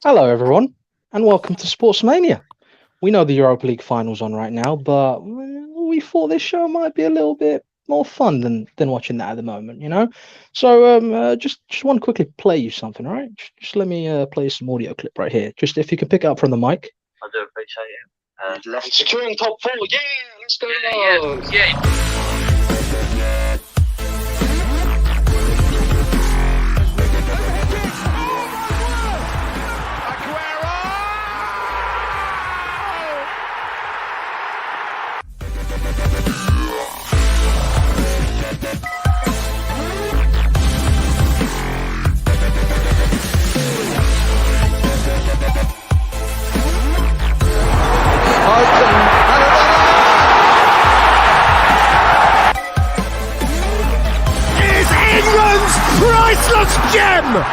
Hello, everyone, and welcome to Sportsmania. We know the Europa League finals on right now, but we thought this show might be a little bit more fun than watching that at the moment, you know. So, just want to quickly play you something, all right? Just let me play some audio clip right here. Just if you can pick it up from the mic. I do appreciate it. Securing top four, yeah, let's go. Is England's priceless gem!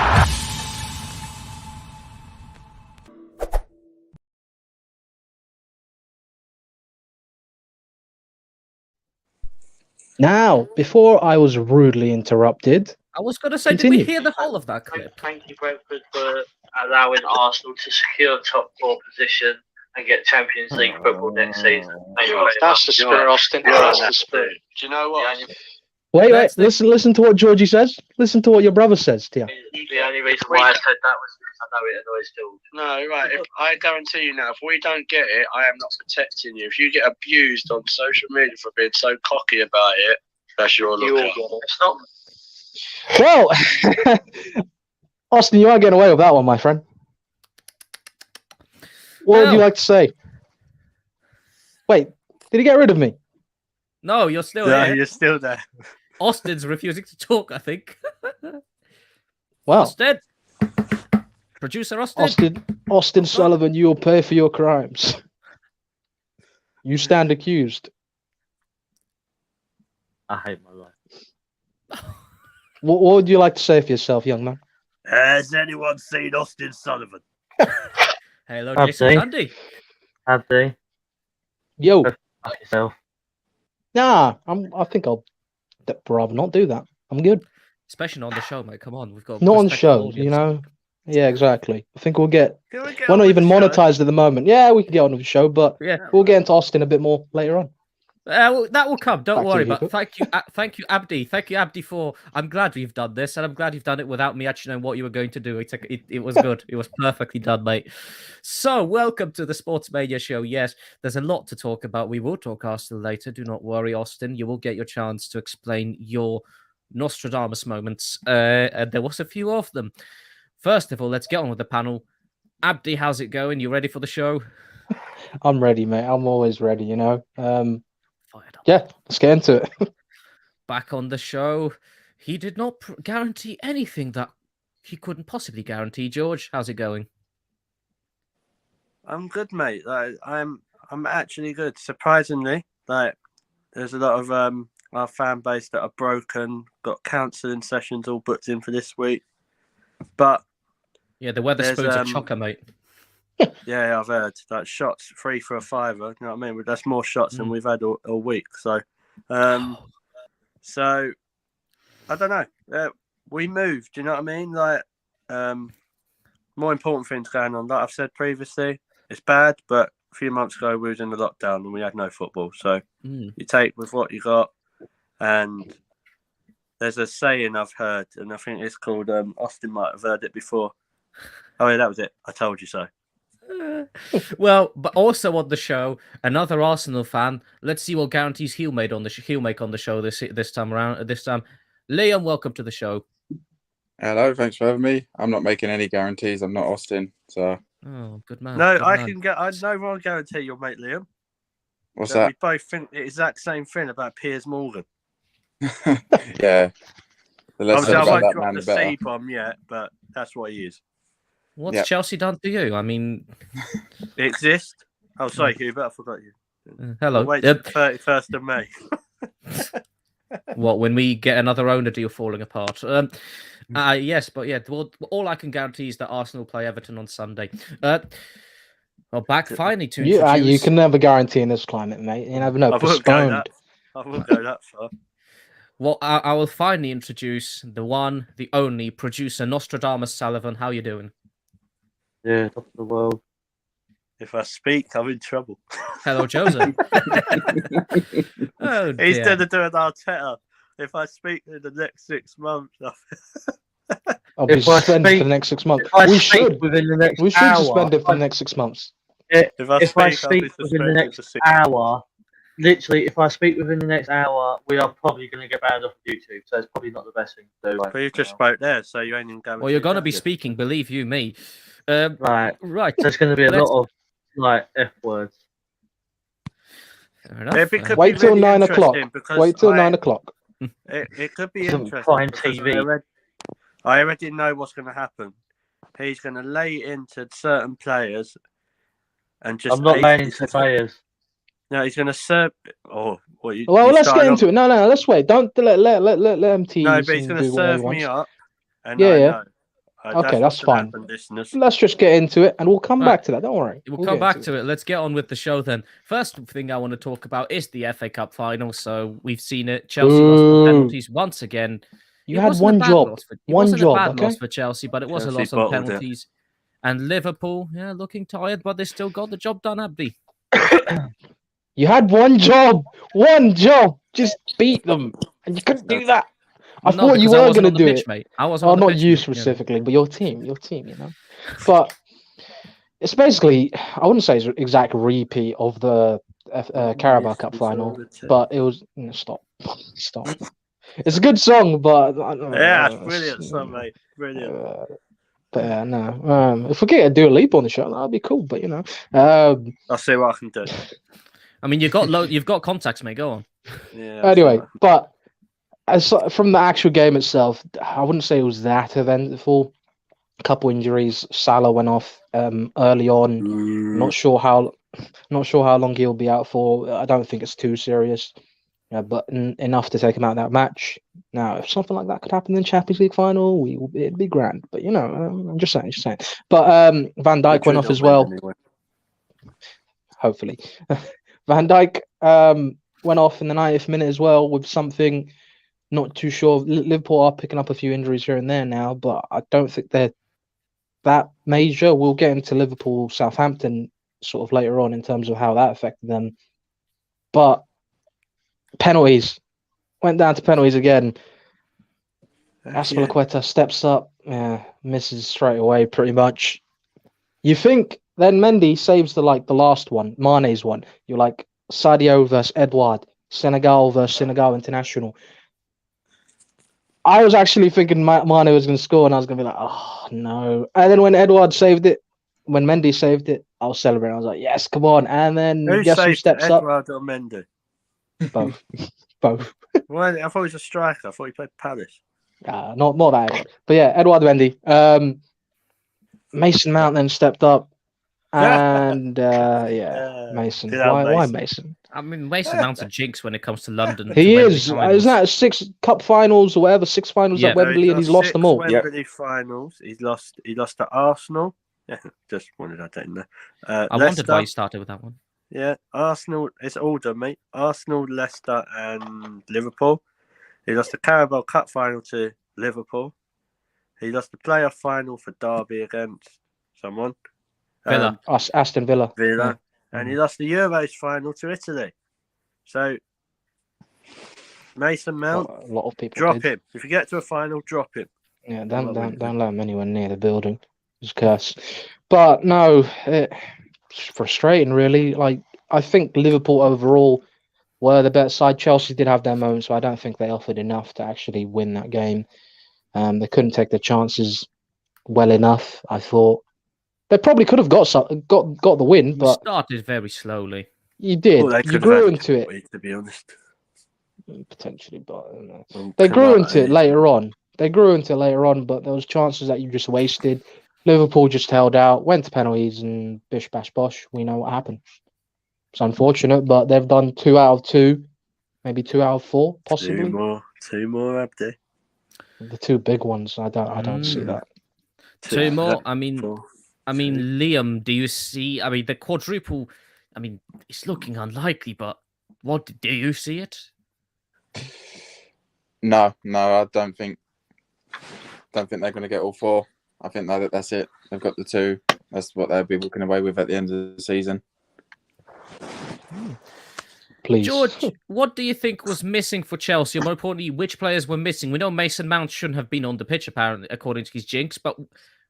Now, before I was rudely interrupted, I was going to say, Continue. did we hear the whole of that clip? Thank you, Brentford, for allowing Arsenal to secure top four position and get Champions League football next season. Thank you very That's much. the spirit, Austin. That's the spirit. Do you know what? wait, That's the- listen to what Georgie says. Listen to what your brother says, Tia. The only reason why I said that was because I know it annoys George. No, right. If I guarantee you now, if we don't get it, I am not protecting you. If you get abused on social media for being so cocky about it, that's your You all look. get it. It's not. Well, Austin, you are getting away with that one, my friend. What would you No. like to say? Wait, did he get rid of me? No, you're still Yeah, here. you're still there. Austin's refusing to talk, I think. Well, Austin! Producer Austin. Austin Sullivan, you'll pay for your crimes. You stand accused. I hate my life. What would you like to say for yourself, young man? Has anyone seen Austin Sullivan? Hello, Abdi. Jason Sandy. Abdi, Yo, fuck yourself. nah, I think I'll rather not do that. I'm good. Especially not on the show, mate. Come on, we've got Not on respectable show, you audience. know. Yeah, exactly. I think we'll get. Can we get We're on not with even the show? monetized at the moment. Yeah, we can get on with the show, but Yeah, we'll get into Austin a bit more later on. well, that will come. Don't Back to worry. you, But Hubert. thank you, Abdi. Thank you, Abdi, for. I'm glad you've done this, and I'm glad you've done it without me actually knowing what you were going to do. It was good. It was perfectly done, mate. So, welcome to the Sports Media Show. Yes, there's a lot to talk about. We will talk Arsenal later. Do not worry, Austin. You will get your chance to explain your Nostradamus moments. And there was a few of them. First of all, let's get on with the panel. Abdi, how's it going? You ready for the show? I'm ready, mate. I'm always ready, you know. Fired up. Yeah, let's get into it. Back on the show, he did not guarantee anything that he couldn't possibly guarantee. George, how's it going? I'm good, mate. I'm actually good. Surprisingly, there's a lot of our fan base that are broken. Got counselling sessions all booked in for this week, but Yeah, the Weatherspoons There's, of chocker, mate. yeah, I've heard that shots 3 for a fiver. You know what I mean? That's more shots than we've had all week. So, so I don't know. We moved. Do you know what I mean? More important things going on. Like I've said previously, it's bad, but a few months ago we was in the lockdown and we had no football. So you take with what you got. And there's a saying I've heard, and I think it's called Austin might have heard it before. Oh yeah, that was it. I told you so. Well, but also on the show, another Arsenal fan. Let's see what guarantees he'll make on the show this time around. This time, Liam, welcome to the show. Hello, thanks for having me. I'm not making any guarantees. I'm not Austin, so Oh, good man. No, good I man. can get. I know. I'll guarantee you'll make Liam. what's that that? we both think the exact same thing about Piers Morgan. Yeah, the less Obviously, said I about won't that drop man, the the better. C bomb yet, but that's what he is. What's Yep. Chelsea done to you? I mean, It exists. Oh, sorry, Hubert. I forgot you. hello. We'll wait till the 31st of May. What, when we get another owner deal falling apart? Yes, but yeah, well, all I can guarantee is that Arsenal play Everton on Sunday. Well, back finally to You introduce. can never guarantee in this climate, mate. You never know. I won't go Postponed. that. I won't go that far. Well, I will finally introduce the one, the only producer, Nostradamus Sullivan. How you doing? Yeah, top of the world. If I speak, I'm in trouble. Hello, Joseph. Oh, He's dear. going to do an Arteta. If I speak in the next 6 months, I'll be If I suspended speak- for the next 6 months. If I We speak should. within the next We should hour, suspend it for the next 6 months. if if I I'll be speak within the suspended next for 6 hour, literally, if I speak within the next hour, we are probably going to get banned off of YouTube. So it's probably not the best thing to do. But you just spoke there, so you ain't even going. Well, you're going to be speaking, believe you me. Right. Right. There's going to be a Let's- lot of like F words. Fair enough. Maybe it could Wait be till really 9 o'clock. interesting because Wait till 9 o'clock. It could be Some interesting. prime because TV. I already know what's going to happen. He's going to lay into certain players and just. I'm not ace laying his- into players. No, he's going to serve. Oh, what you? Well, you let's get started into it. No, let's wait. Don't let him tease No, but he's and going to do whatever he serve me wants. up. And Yeah, I yeah. know. Okay, that's what's gonna fine. happen, listeners. Let's just get into it, and we'll come Right. back to that. Don't worry. We'll come back to it. Let's get on with the show then. First thing I want to talk about is the FA Cup final. So we've seen it. Chelsea lost Boo. on penalties once again. You It had wasn't a one bad job. loss for- It One wasn't job, a bad okay? loss for Chelsea, but it was a Chelsea loss on bottled it. penalties. And Liverpool, yeah, looking tired, but they still got the job done, Abdi. You had one job. One job. Just beat them, and you couldn't do that. I No, thought you because I were wasn't going on to the do pitch, it. mate. I wasn't Oh, on the not pitch, you mate. specifically, but your team, you know. But it's basically, I wouldn't say it's an exact repeat of the Carabao Cup final, but it was. Stop. It's a good song, but Yeah, it's brilliant song, mate. Brilliant. But yeah, no. If we get a Dua Lipa on the show, that'd be cool. But you know, I'll see what I can do. I mean, you've got contacts, mate. Go on. Yeah. I'll see anyway, what but from the actual game itself, I wouldn't say it was that eventful. A couple injuries. Salah went off early on. Not sure how long he'll be out for. I don't think it's too serious. But enough to take him out of that match. Now, if something like that could happen in the Champions League final, it'd be grand. But you know, I'm just saying. But Van Dijk went off as well. Anyway. Hopefully, Van Dijk went off in the 90th minute as well with something. Not too sure. Liverpool are picking up a few injuries here and there now, but I don't think they're that major. We'll get into Liverpool, Southampton sort of later on in terms of how that affected them. But penalties. Went down to penalties again. Aspilicueta steps up, misses straight away pretty much. You think then Mendy saves the last one, Mane's one. You're like Sadio versus Edouard, Senegal versus Senegal International. I was actually thinking Mane was going to score, and I was going to be like, oh no. And then when Edouard saved it, when Mendy saved it, I was celebrating. I was like, yes, come on. And then guess who steps up? Edouard or Mendy? Both. Both. Well, I thought he was a striker. I thought he played Palace. Not that Edward. But yeah, Edouard Mendy. Mason Mount then stepped up. And Mason. Good old Why Mason. Mason? I mean, Mason Mount's a jinx when it comes to London. He to Wembley is. finals. Isn't that 6 cup finals or whatever? 6 finals Yeah. at Wembley, and he's lost them all. Wembley finals. He lost to Arsenal. Yeah, just wanted I didn't know. I Leicester. wondered why you started with that one. Yeah, Arsenal. It's order, mate. Arsenal, Leicester, and Liverpool. He lost the Carabao Cup final to Liverpool. He lost the playoff final for Derby against someone. Villa. Aston Villa. Villa. And he lost the Euros final to Italy. So, Mason Mount, A lot of people drop did. him. If you get to a final, drop him. Yeah, don't let him anywhere near the building. It's a curse. But no, it's frustrating, really. Like, I think Liverpool overall were the better side. Chelsea did have their moments, so I don't think they offered enough to actually win that game. They couldn't take their chances well enough, I thought. They probably could have got the win, You but started very slowly. you did. Well, they You could have grew had into a it. week, to be honest. Potentially, but I don't know. Well, They grew Kamara into it is- later on. But there was chances that you just wasted. Liverpool just held out, went to penalties, and bish bash bosh. We know what happened. It's unfortunate, but they've done 2 out of 2, maybe 2 out of 4, possibly. Two more, Abdi. The 2 big ones. I don't see that. Two more. I mean, Four. Liam, do you see? I mean, the quadruple. I mean, it's looking unlikely, but what do you see it? No, I don't think they're going to get all 4. I think that's it. They've got the 2. That's what they'll be walking away with at the end of the season. Please. George, what do you think was missing for Chelsea? Or more importantly, which players were missing? We know Mason Mount shouldn't have been on the pitch, apparently, according to his jinx, but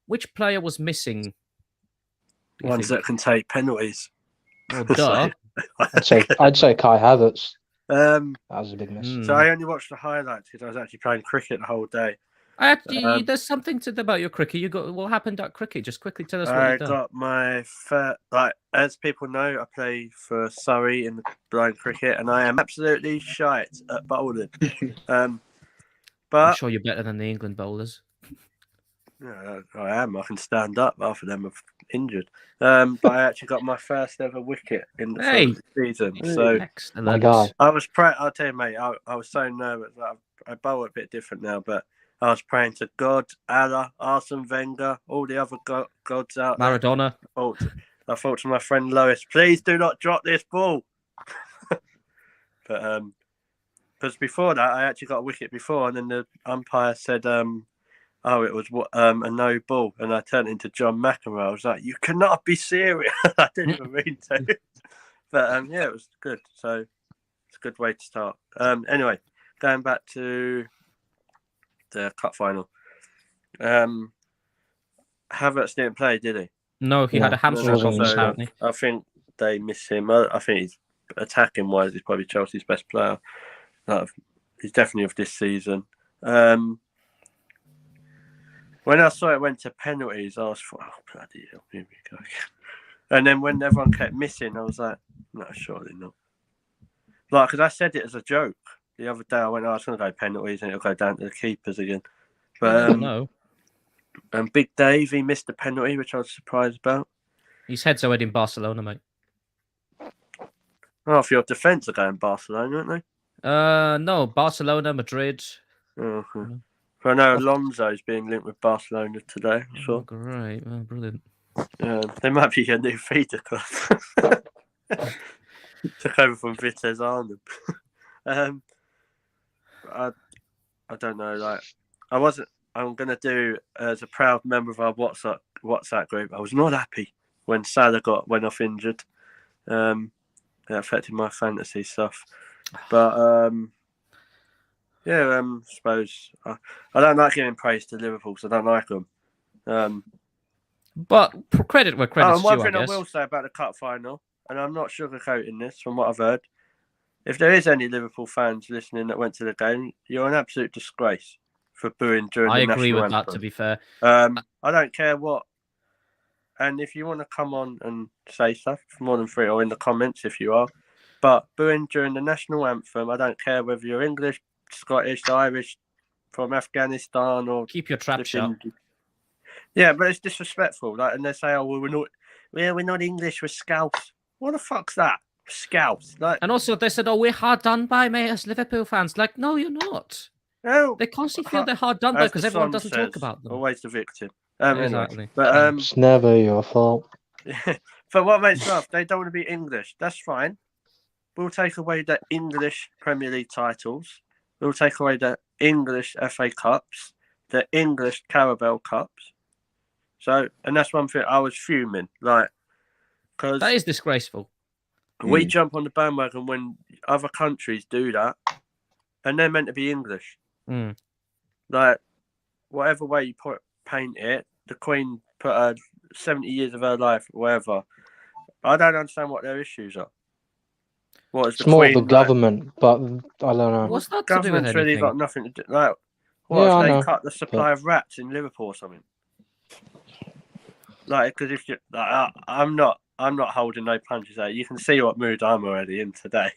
which player was missing? Ones that can take penalties. Well, duh. I'd say Kai Havertz. That Um, was a big miss. so I only watched the highlights because I was actually playing cricket the whole day. There's something to about your cricket. What happened at cricket? Just quickly tell us what I you've done. got my as people know, I play for Surrey in the blind cricket, and I am absolutely shite at bowling. I'm But sure you're better than the England bowlers. yeah, I am. I can stand up. Half of them are injured. But I actually got my first ever wicket in the first season. So Excellent. My guy. I'll tell you, mate. I was so nervous. I bowl a bit different now, but I was praying to God, Allah, Arsene Wenger, all the other gods out there. Maradona. I thought to my friend Lois, please do not drop this ball. But because before that, I actually got a wicket before, and then the umpire said, "Oh, it was a no ball," and I turned into John McEnroe. I was like, "You cannot be serious!" I didn't even mean to. But yeah, it was good. So it's a good way to start. Anyway, going back to the cup final. Havertz didn't play, did he? No, he had a hamstring problem, apparently. I think they miss him. I think he's attacking wise, he's probably Chelsea's best player. He's definitely of this season. When I saw it went to penalties, I was like, oh, bloody hell, here we go. And then when everyone kept missing, I was like, no, surely not. Like, because I said it as a joke. The other day I went, I was going to go penalties and it'll go down to the keepers again. But no. And Big Dave, he missed a penalty, which I was surprised about. His head's already in Barcelona, mate. Oh, for your defence are going Barcelona, aren't they? No, Barcelona, Madrid. Oh, okay. I know Alonso's being linked with Barcelona today. Oh, great. Oh, brilliant. They might be a new feeder club. Took over from Vitesse Arnhem. I don't know. Like, I'm going to do, as a proud member of our WhatsApp group, I was not happy when Salah went off injured. It affected my fantasy stuff. But, yeah, I suppose I don't like giving praise to Liverpool because I don't like them. But credit where credit's due, one thing I I guess. will say about the cup final, and I'm not sugarcoating this from what I've heard, if there is any Liverpool fans listening that went to the game, you're an absolute disgrace for booing during the national anthem. I agree with that, to be fair. I don't care what. And if you want to come on and say stuff, more than free, or in the comments if you are. But booing during the national anthem, I don't care whether you're English, Scottish, Irish, from Afghanistan, or keep your trap shut. Yeah, but it's disrespectful. Like, and they say, "Oh, well, we're not English, we're Scouts." What the fuck's that? Scouts. Like, and also they said, "Oh, we're hard done by, mate, as Liverpool fans." Like, no, you're not. No, they constantly feel they're hard done by because everyone doesn't talk about them. Always the victim. Exactly. But it's never your fault. But what makes up? They don't want to be English. That's fine. We'll take away the English Premier League titles. We'll take away the English FA Cups, the English Carabao Cups. So, and that's one thing I was fuming, like, because that is disgraceful. We jump on the bandwagon when other countries do that, and they're meant to be English. Like, whatever way you paint it, the Queen put her 70 years of her life, whatever. I don't understand what their issues are. What is it's more of the government, but I don't know. What's that to do with anything? Really got nothing to do. Like, what yeah, if they cut the supply of rats in Liverpool or something? Like, because if you, like, I'm not holding no punches there. You can see what mood I'm already in today.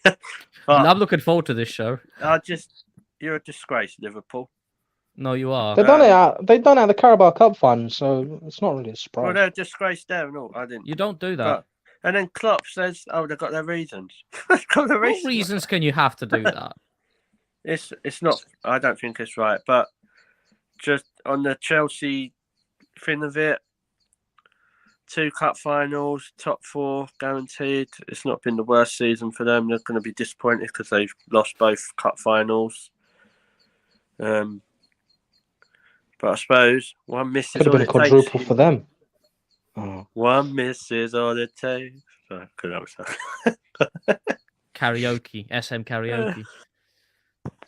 I'm looking forward to this show. You're a disgrace, Liverpool. No, you are. They've done it at the Carabao Cup final, so it's not really a surprise. Well, they're a disgrace there and all. I didn't. You don't do that. And then Klopp says, "Oh, they've got their reasons." What reasons can you have to do that? It's not. I don't think it's right. But just on the Chelsea thing of it, 2 cup finals, top 4 guaranteed. It's not been the worst season for them. They're going to be disappointed because they've lost both cup finals. But I suppose one misses. Could have been a quadruple for them. Oh. One miss is all it takes. Sorry, Karaoke, SM karaoke.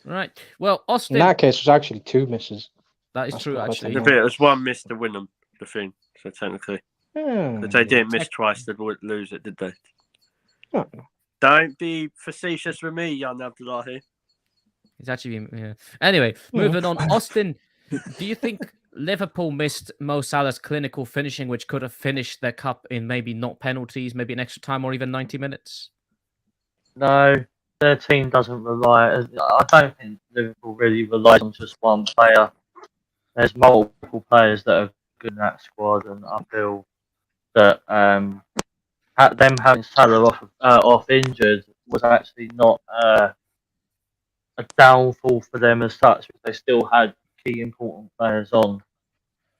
Right. Well, In Austin. that case, it was actually 2 misses. That is That's true, what I actually. think. It was one miss to win them, the thing. So technically, if they didn't miss twice, they would lose it, did they? No. Don't be facetious with me, young Abdullahi. It's actually, yeah. Anyway, moving on. Austin, do you think Liverpool missed Mo Salah's clinical finishing, which could have finished their cup in maybe not penalties, maybe an extra time, or even 90 minutes? No, their team doesn't rely. I don't think Liverpool really relies on just one player. There's multiple players that are good in that squad, and I feel that them having Salah off injured was actually not a downfall for them as such, because they still had key important players on.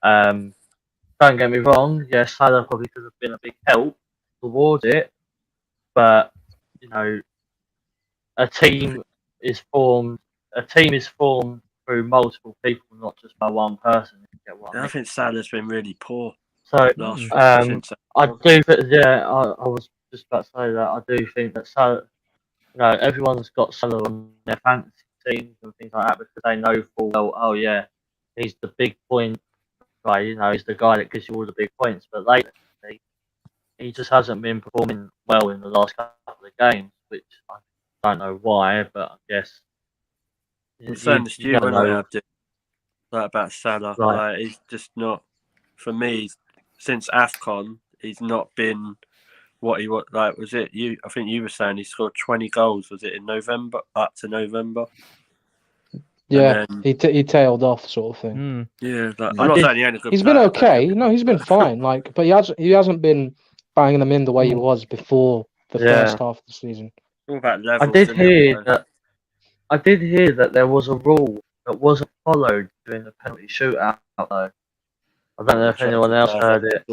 Don't get me wrong, yes, Salah probably could have been a big help towards it, but you know, a team is formed. A team is formed through multiple people, not just by one person. If you get what I I mean. think Salah's been really poor. So, I do. Yeah, I was just about to say that. I do think that Salah. You know, everyone's got Salah on their fantasy teams and things like that because they know full well. Oh yeah, he's the big point. Right, you know, he's the guy that gives you all the big points. But lately, he just hasn't been performing well in the last couple of games, which I don't know why, but I guess. I'm saying this to you when I have it, like about Salah. Right. Like, he's just not, for me, since AFCON, he's not been what he was. Like, was it you? I think you were saying he scored 20 goals. Was it in November? Up to November? Yeah, he tailed off, sort of thing. Yeah, like, I'm not saying he ain't a good He's player, been okay. No, he's been fine. Like, but he hasn't been banging them in the way he was before the first half of the season. All about levels. I did hear that there was a rule that wasn't followed during the penalty shootout, though. I don't know if anyone else heard it.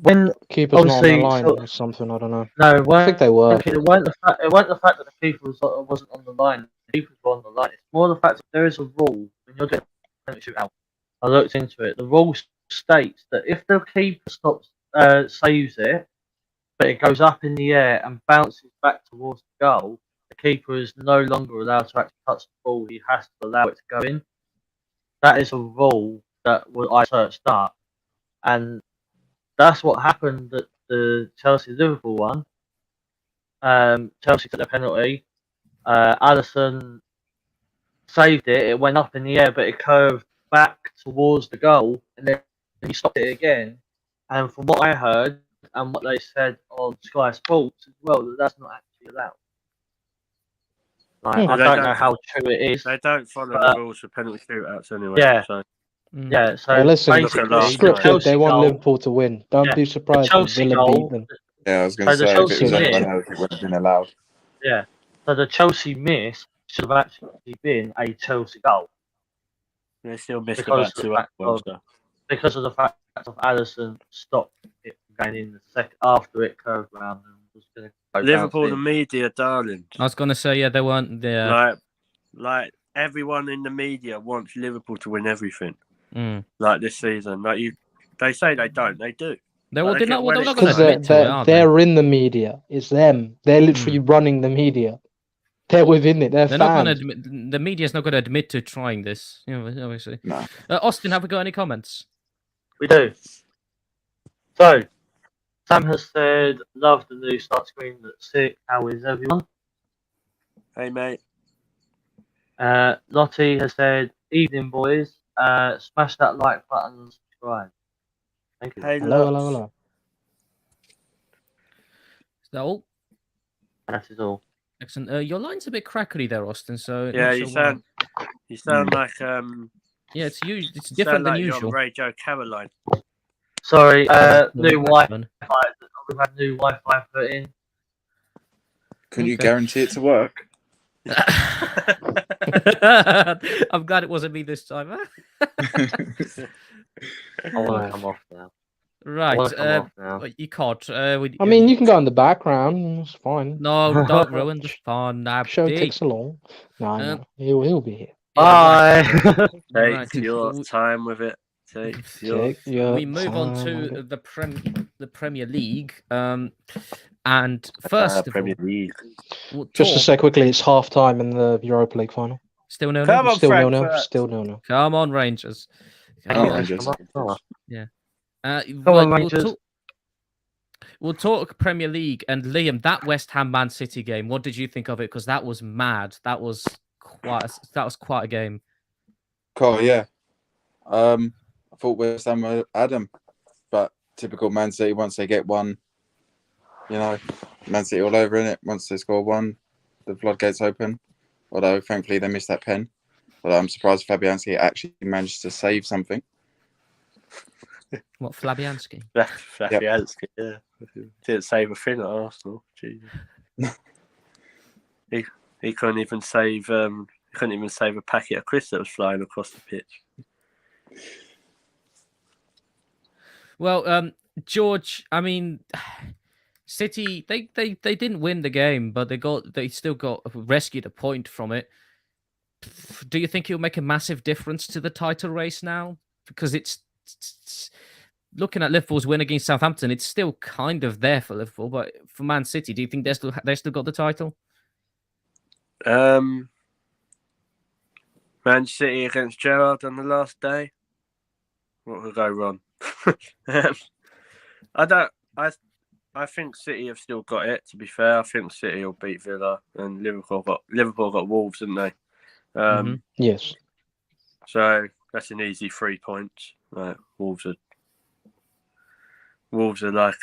When keepers not on the line or something, I don't know. No, I think they were. It weren't the fact that the keeper wasn't on the line. The keepers were on the line. It's more the fact that there is a rule when you're doing a penalty shootout. I looked into it. The rule states that if the keeper saves it, but it goes up in the air and bounces back towards the goal, the keeper is no longer allowed to actually touch the ball. He has to allow it to go in. That is a rule that I searched up, and that's what happened at the Chelsea-Liverpool one. Chelsea took the penalty. Alisson saved it. It went up in the air, but it curved back towards the goal, and then he stopped it again. And from what I heard and what they said on Sky Sports as well, that's not actually allowed. Like, I don't know how true it is. They don't follow the rules for penalty shootouts anyway. Yeah. So. Yeah, so listen, basically, scripted. They want Liverpool to win. Don't be surprised if Villa beat them. Yeah, I was going to say, if it was anyone else, it wouldn't have been allowed. Yeah, so the Chelsea miss should have actually been a Chelsea goal. They still missed about 2 goals, though. Because of the fact of Alisson stopped it going in the second after it curved round and was going to go Liverpool, the media, darling. I was going to say, yeah, they weren't there. Like everyone in the media wants Liverpool to win everything. Like this season, they say they don't, they do. They're not going to because admit to it, are they? they're in the media. It's them. They're literally running the media. They're within it. They're fans. Not going to admit. The media's not going to admit to trying this. You know, obviously. No. Austin, have we got any comments? We do. So, Sam has said, "Love the new start screen. That's sick. How is everyone?" Hey, mate. Lottie has said, "Evening, boys. Smash that like button and subscribe." Thank you. Hey, hello. Is that all? That is all. Excellent. Your line's a bit crackly there, Austin. So yeah, you sound like yeah, it's different than usual. Radio Caroline. Sorry, new Wi-Fi. We've had new Wi-Fi put in. Can you guarantee it to work? I'm glad it wasn't me this time. I want to come off now. Right. Now. You can't. I mean, you can go in the background. It's fine. No, don't ruin the fun. Show takes along. No, he'll be here. Bye. Take your time with it. Take your... We move on to the Premier League. And first of Premier all, League. we'll Just to talk- say quickly, it's half time in the Europa League final. still no. Come on, Still 0-0. Frankfurt. Still 0-0. Come on, Rangers. Oh, Rangers. We'll talk Premier League and Liam. That West Ham Man City game. What did you think of it? Because that was mad. That was quite a game. Cool, yeah. I thought West Ham were Adam, but typical Man City. Once they get one, Man City all over in it. Once they score one, the floodgates open. Although thankfully they missed that pen. But I'm surprised Fabianski actually managed to save something. What, Fabianski? Fabianski, yeah. Didn't save a thing at Arsenal. Jesus. he couldn't even save. He couldn't even save a packet of crisps that was flying across the pitch. Well, George, I mean, City they didn't win the game, but they still got rescued a point from it. Do you think it'll make a massive difference to the title race now? Because it's looking at Liverpool's win against Southampton, it's still kind of there for Liverpool, but for Man City, do you think they still got the title? Man City against Gerrard on the last day. What will go wrong? I think City have still got it. To be fair, I think City will beat Villa, and Liverpool got Wolves, didn't they? Yes. So that's an easy 3 points. Like, Wolves are like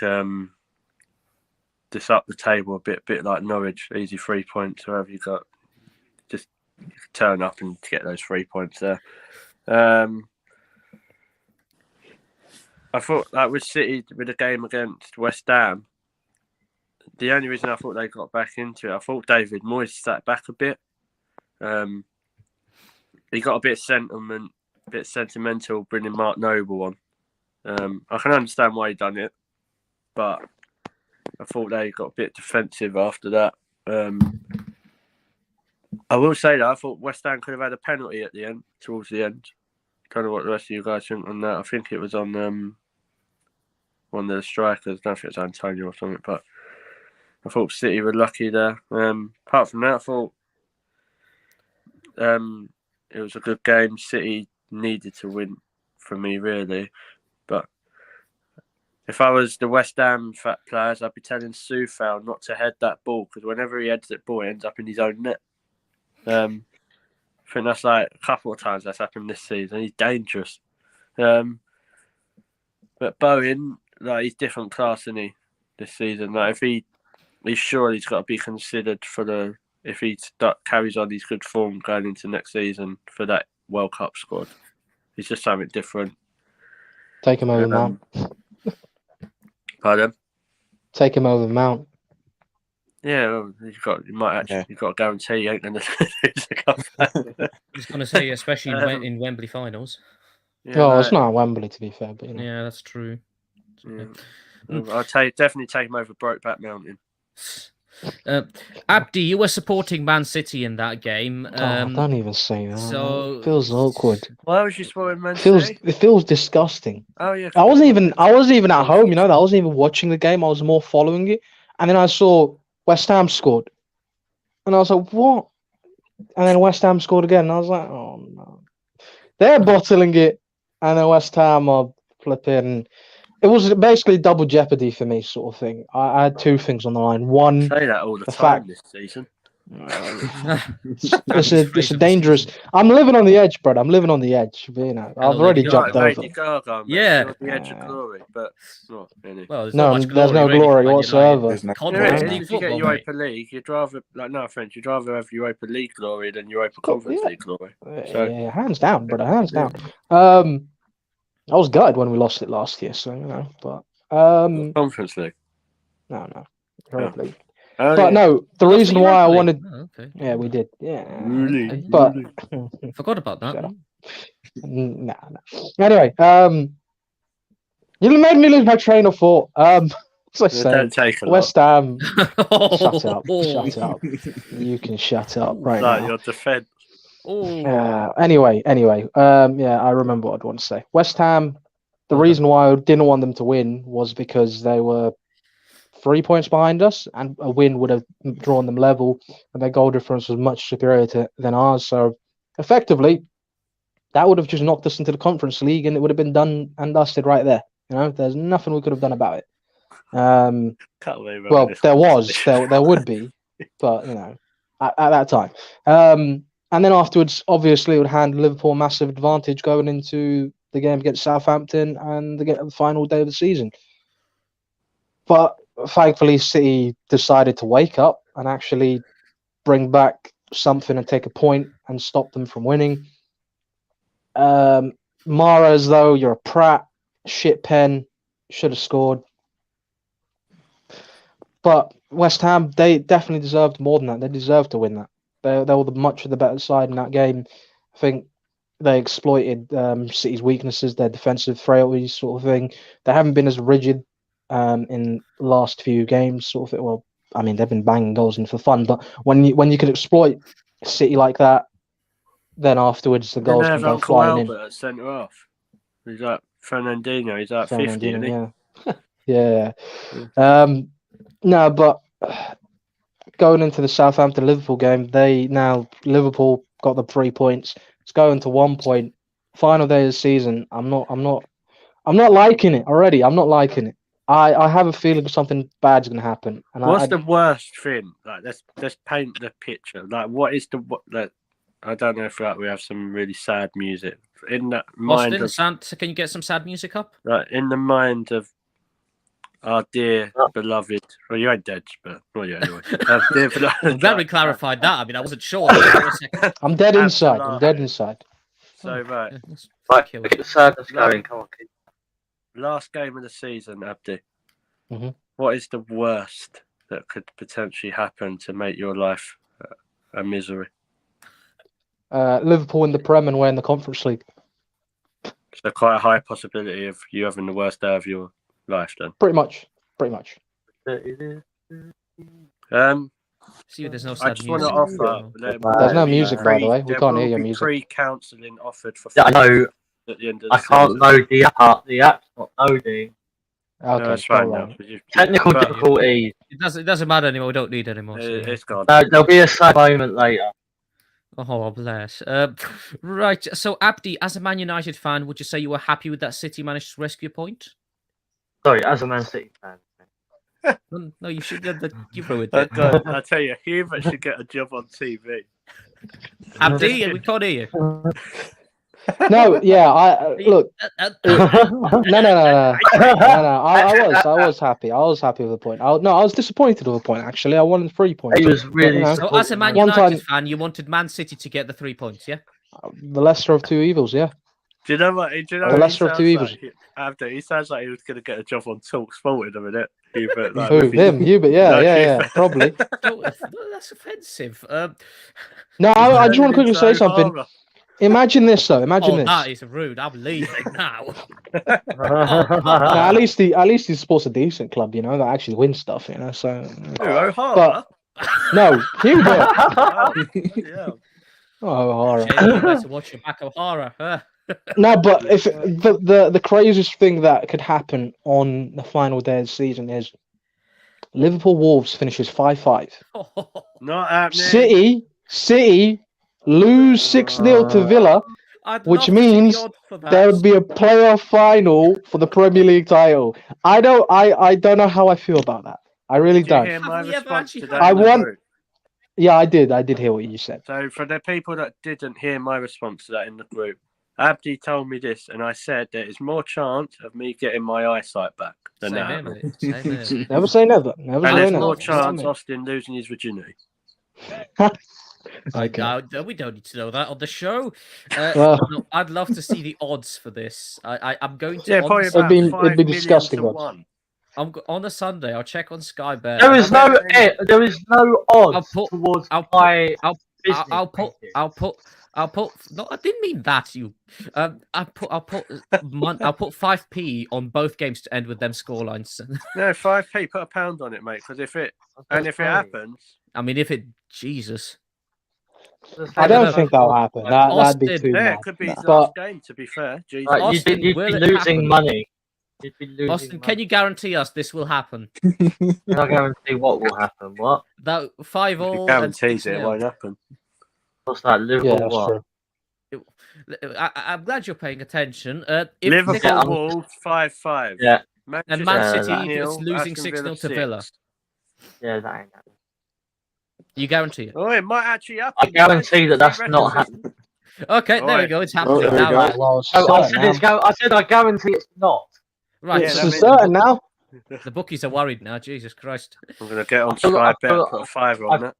just up the table a bit like Norwich. Easy 3 points. Whoever you got, just turn up and get those 3 points there. I thought that with City, with the game against West Ham, the only reason I thought they got back into it, I thought David Moyes sat back a bit. He got a bit sentimental bringing Mark Noble on. I can understand why he done it, but I thought they got a bit defensive after that. I will say that I thought West Ham could have had a penalty at the end, towards the end. I don't know what the rest of you guys think on that. I think it was on one of the strikers. I don't know if it was Antonio or something, but I thought City were lucky there. Apart from that, I thought it was a good game. City needed to win for me, really. But if I was the West Ham players, I'd be telling Soufal not to head that ball, because whenever he heads that ball, it ends up in his own net. I think that's like a couple of times that's happened this season. He's dangerous. But Bowen, like, he's different class, isn't he, this season? Like, if he's sure he's got to be considered for if he carries on his good form going into next season for that World Cup squad. He's just something different. Take him over Mount. Pardon? Take him over Mount. Yeah, well, you've got to guarantee you ain't going to lose a cup. I was going to say, especially in Wembley finals. Yeah, it's not Wembley, to be fair, but yeah, that's true. Yeah. I'll definitely take him over Brokeback Mountain. Abdi, you were supporting Man City in that game. Don't even say that. So it feels awkward. Why was you supporting Man City? It feels disgusting. Oh yeah. I wasn't even at home. I wasn't even watching the game. I was more following it, and then I saw West Ham scored, and I was like, "What?" And then West Ham scored again, and I was like, "Oh no!" They're bottling it, and then West Ham are flipping. It was basically double jeopardy for me, sort of thing. I had two things on the line. One, say that all the time this season. It's a dangerous. I'm living on the edge, bro. I'm living on the edge. I've already jumped over. Yeah, on the edge of glory, but not really. Well, there's no glory whatsoever. If you get Europa League, you'd rather, you'd rather have Europa League glory than Europa Conference League glory. Yeah, hands down, brother, hands down. I was gutted when we lost it last year, so but Conference League. No, Europa League. But no, the reason why I wanted, okay. Yeah, we did, yeah, but forgot about that. No. Anyway, you made me lose my train of thought. West Ham. Shut up. You can shut up right now. Your defense. Oh, Anyway, yeah, I remember what I'd want to say. West Ham. The Well reason why I didn't want them to win was because they were 3 points behind us, and a win would have drawn them level, and their goal difference was much superior than ours. So, effectively, that would have just knocked us into the Conference League, and it would have been done and dusted right there. There's nothing we could have done about it. Can't believe I'm in Well, this there conversation. there would be, but at that time. And then afterwards, obviously, it would hand Liverpool a massive advantage going into the game against Southampton and the final day of the season. But thankfully, City decided to wake up and actually bring back something and take a point and stop them from winning. Mara, as though you're a prat, shit pen, should have scored. But West Ham, they definitely deserved more than that. They deserved to win that. They were much of the better side in that game. I think they exploited City's weaknesses, their defensive frailties, sort of thing. They haven't been as rigid in the last few games, sort of thing. Well, I mean, they've been banging goals in for fun, but when you can exploit City like that, then afterwards the goals can go Uncle flying in. Albert at centre off. He's like Fernandinho. He's like 50, isn't he? Yeah. No, but going into the Southampton Liverpool game, Liverpool got the 3 points. It's going to 1 point. Final day of the season. I'm not liking it already. I'm not liking it. I have a feeling something bad's gonna happen. And What's the worst thing? Like, let's paint the picture. Like, what is I don't know if we have some really sad music in that mind of. Can you get some sad music up? Like, in the mind of our dear beloved. Well, you ain't dead, but yeah, anyway. Dear beloved, I'm glad we clarified that. I mean, I wasn't sure. I'm dead inside. I'm dead inside. So right, Get the sadness going. Come on, kid. last game of the season, Abdi. Mhm. What is the worst that could potentially happen to make your life a misery? Liverpool in the Prem and we're in the Conference League. So quite a high possibility of you having the worst day of your life, then. Pretty much. See, there's no I sad just want to music. offer. There's no music, by the way. We can't hear your music. Free counselling offered for. Yeah, I know. At the end of the I can't season. load the app. The app's not loading. Okay, No, it's go fine on. now. Technical But difficulties. It doesn't matter anymore. We don't need anymore. So, It's gone. There'll be a sad moment later. Oh, bless. Right. So, Abdi, as a Man United fan, would you say you were happy with that City managed to rescue a point? Sorry, as a Man City fan. No, you should get you ruined I it. tell you, Hubert should get a job on TV. Abdi, we can't hear you. No, yeah, look. No. I was happy. I was happy with the point. I was disappointed with the point. Actually, I wanted 3 points. He was really. So, as a Man United fan, you wanted Man City to get the 3 points, yeah? The lesser of two evils, yeah. Do you know what? The lesser of two evils. Abdi, he sounds like he was going to get a job on Talk Sport in a minute. Hubert, like, Who? Him? Hubert? Yeah, probably. No, that's offensive. No, I just want to quickly say something. Imagine this, though. Imagine this. That is rude. I'm leaving now. At least he supports a decent club, that actually wins stuff, So. O'Hara? No, Hubert. Yeah. Oh, O'Hara. You better watch your back, O'Hara. No, but if the craziest thing that could happen on the final day of the season is Liverpool Wolves finishes 5-5. Not happening. City lose 6-0 to Villa, which means there would be a playoff final for the Premier League title. I don't know how I feel about that. I really Did you don't. hear my response to that I in the want. group? Yeah, I did hear what you said. So for the people that didn't hear my response to that in the group, Abdi told me this, and I said there is more chance of me getting my eyesight back than that. Never say never. And there's more chance Austin losing his virginity. Okay. No, we don't need to know that on the show. No, I'd love to see the odds for this. I'm going to. Yeah, probably about it'd be disgusting. On a Sunday, I'll check on Sky Bet. There is no odds towards I'll put. No, I didn't mean that. I'll put 5p on both games to end with them scorelines. No, 5p. Put £1 on it, mate. Because if it happens, I mean, Jesus. I don't think that'll happen. That'd be Austin, too Yeah, much. it could be his But- last game, to be fair. Jesus. Like, Austin, you'd will be it losing happen? money. You'd be losing Austin, can money. you guarantee us this will happen? Can I guarantee what will happen? What? That 5-all If he and guarantees it, it 6-0. won't happen. What's that? Yeah, Liverpool that's what? true. I'm glad you're paying attention. If Liverpool Yeah, Wolves 5-5. Yeah, and Manchester Man Yeah, City nil, is losing Aston 6-0 Villa to Villa. 6. yeah, that ain't happening. You guarantee it? Oh, it might actually happen. I guarantee that that's not happening. Okay, there we Right. go. It's Oh, happening there we now, go. right? Well, it's Oh, I certain said now. it's go. I said I guarantee it's not. Right. Yeah, It's that so means- certain now. the bookies are worried now. Jesus Christ. I'm going to get on I feel- Sky I Bet, feel- put a $5 on it.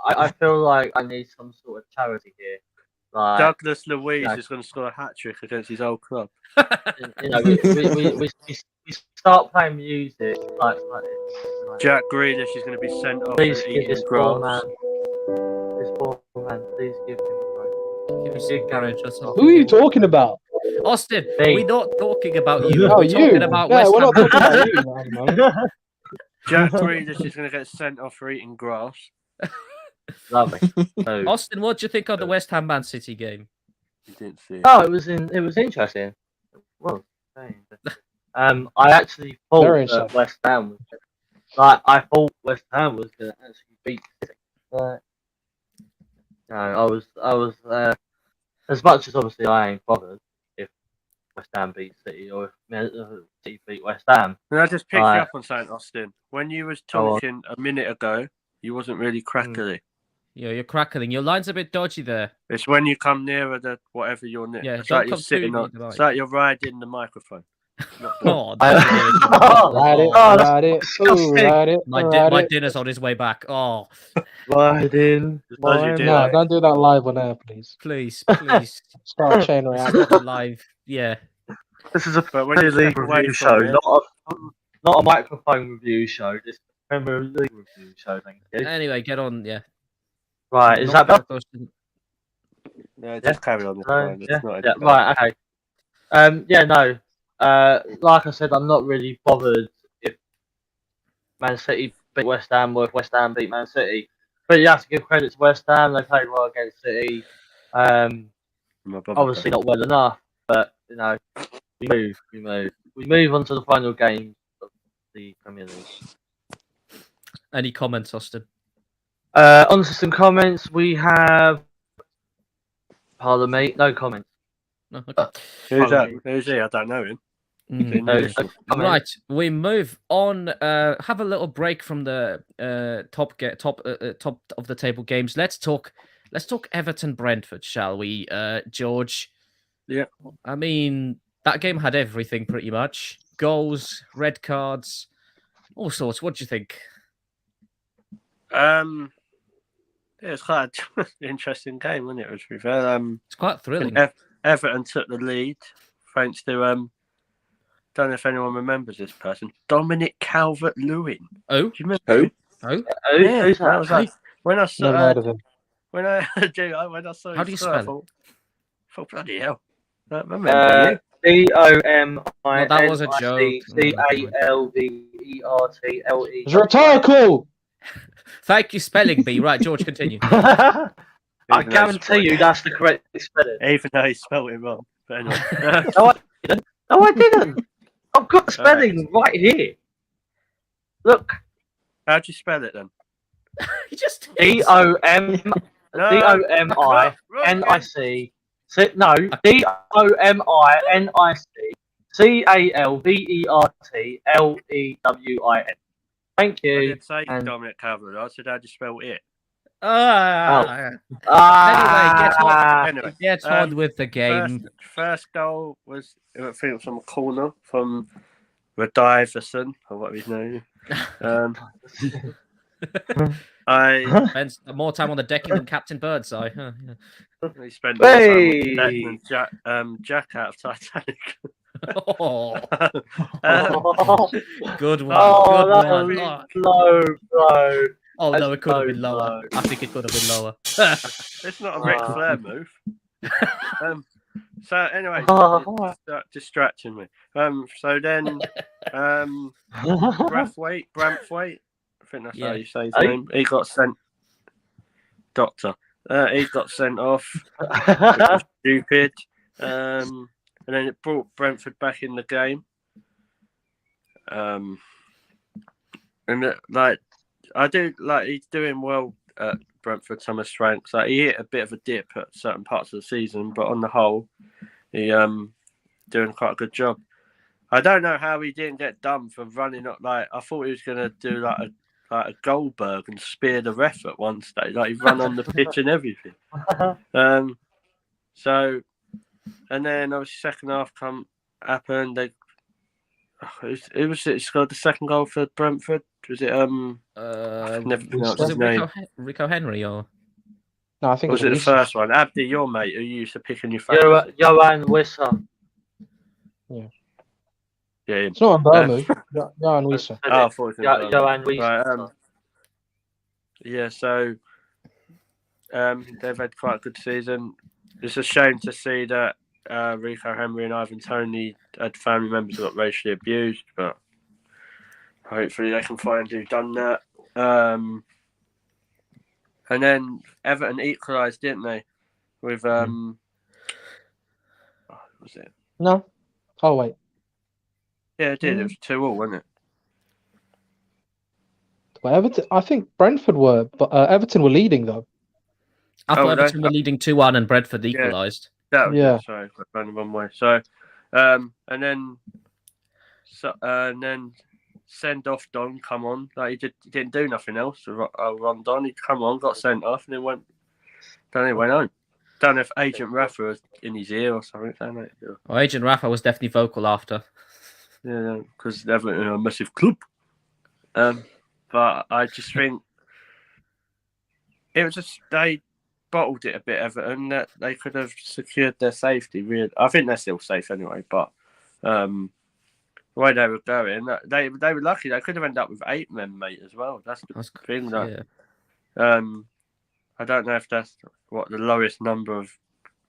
I feel like I need some sort of charity here. Like, Douglas Luiz yeah. is going to score a hat-trick against his old club. you know, we start playing music like this. Like, Jack Grealish is going to be sent off please for give eating this poor grass. man. This poor man, please give him a break. Give me some courage, that's all. Who are you talking about? Austin, Me. we're not talking about you. Oh, We're you. talking about Yeah, West we're Ham. not talking about you. at the moment. Jack Grealish is going to get sent off for eating grass. Lovely. So, Austin, what do you think of the West Ham Man City game? You didn't see it. oh, it was interesting. Well, I actually thought Very that interesting. West Ham was I thought West Ham was going to actually beat City. No, I was as much as obviously I ain't bothered if West Ham beat City or if City beat West Ham. Can I just pick you Right. up on something, Austin? When you was Go on. talking a minute ago, you wasn't really crackly. Yeah, you're crackling. Your line's a bit dodgy there. It's when you come nearer the whatever you're near. Yeah, it's don't like you're come too sitting near on. the mic. It's like you're riding the microphone. Oh, I- that's Ride it, Oh, that's ride it, ooh, disgusting. ride it, my ride it. dinner's on his way back. Oh, Riding. As you do. No, don't do that live on air, please. please, please. Start a chain reaction. Live. Yeah. This is a But when you Premier step League away review from show, it, not a microphone review show. This is a Premier League review show. Thank you. Anyway, get on. Yeah. Right, is Not that close better? to- no, just carry on. It's fine. It's Yeah, not yeah, any right, okay. Yeah, no. Like I said, I'm not really bothered if Man City beat West Ham or if West Ham beat Man City. But you have to give credit to West Ham. They played well against City. Obviously not well enough, but you know, we move on to the final game of the Premier League. Any comments, Austin? On to some comments. We have. Pardon me, no comments. No. Okay. Who's that? Who's he? I don't know him. Mm. No Listen. comments. Right, we move on. Have a little break from the top of the table games. Let's talk Everton Brentford, shall we, George? Yeah. I mean, that game had everything pretty much: goals, red cards, all sorts. What do you think? Yeah, it's quite an interesting game, wasn't it? To be fair, It's quite thrilling. Everton took the lead thanks to don't know if anyone remembers this person, Dominic Calvert-Lewin. Oh, Do you remember? Who? oh, Yeah, Who's that was like when I Never saw heard of him. when I saw How his do you score, I spell thought bloody hell. I remember you. DOMI. Well, that was a joke. CALVERTLE. It's rhetorical. thank you, spelling bee. Right, George, continue. I Even though guarantee you that's the correct spelling. Even though he spelled it wrong. But anyway. No, I didn't. I've got the spelling right here. Look, How'd you spell it then? You just DOMINIC. No, DOMINIC Thank I you. didn't say and- Dominic Calvert. I said how'd you spell it? Anyway, Anyway, get on with the game. First goal was I think it was from a corner from Rediverson or what his name. I Spends more time on the decking than Captain Birdseye. Huh? Yeah. he spent more time Hey! with Jack, Jack out of Titanic. Oh, Oh, good one. that good one. was low, bro. Oh no, That's it could have been so lower. low. I think it could have been lower. It's not a Ric Flair move. So anyway, Oh. it's distracting me. So then, Brathwaite, I think that's how you say his Hey. name. He got sent. Doctor. He got sent off. Which was stupid. And then it brought Brentford back in the game. And I do like he's doing well at Brentford. Thomas Franks, like he hit a bit of a dip at certain parts of the season, but on the whole, he doing quite a good job. I don't know how he didn't get done for running up. Like I thought he was gonna do like a Goldberg and spear the ref at one stage. Like he ran on the pitch and everything. So, and then obviously second half happened. Who was it? Scored the second goal for Brentford. Was it never pronounced was his it name. Rico Henry or? No, I think Or was it the Reece. first one? Abdi, your mate who you used to pick in your fantasy. Johan Wissa. Yeah, him. It's not a Burma. Johan Wissa. Oh, I thought it was Johan Wissa. Right, yeah, so they've had quite a good season. It's a shame to see that Rico Henry and Ivan Toney had family members who got racially abused, but hopefully they can find who done that. And then Everton equalised, didn't they? With what was it? No. Oh wait. Yeah, it did. It was 2-2, wasn't it? Well, Everton. I think Brentford were, but Everton were leading though. I thought Everton were leading 2-1 and Brentford equalised. That was Yeah. it. Sorry, I ran the wrong way. So, and then send off Don. Come on, like he didn't do nothing else. Ron Don, he come on, got sent off, and then went home. Don't know if Agent Rafa was in his ear or something. Well, Agent Rafa was definitely vocal after. Yeah, because Everton are a massive club. But I just think it was just they bottled it a bit, Everton, that they could have secured their safety. Really, I think they're still safe anyway. But the way they were going, they were lucky. They could have ended up with 8 men, mate, as well. That's the thing. I don't know if that's what the lowest number of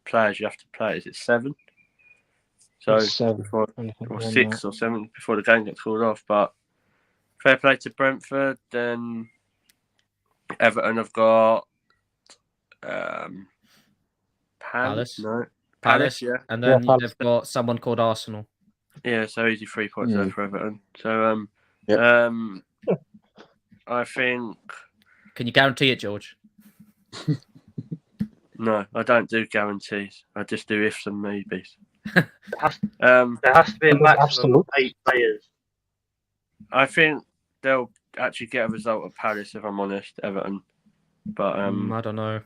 players you have to play is. It 7? So It's 7. or 6 or 7 before the game gets called off. But fair play to Brentford. Then Everton have got Palace. No. Palace, yeah. And then Palace. they've got someone called Arsenal. Yeah, so easy 3 points there for Everton. So Yep. I think Can you guarantee it, George? no, I don't do guarantees. I just do ifs and maybes. There has to be a maximum of 8 players. I think they'll actually get a result at Palace, if I'm honest, Everton. But I don't know.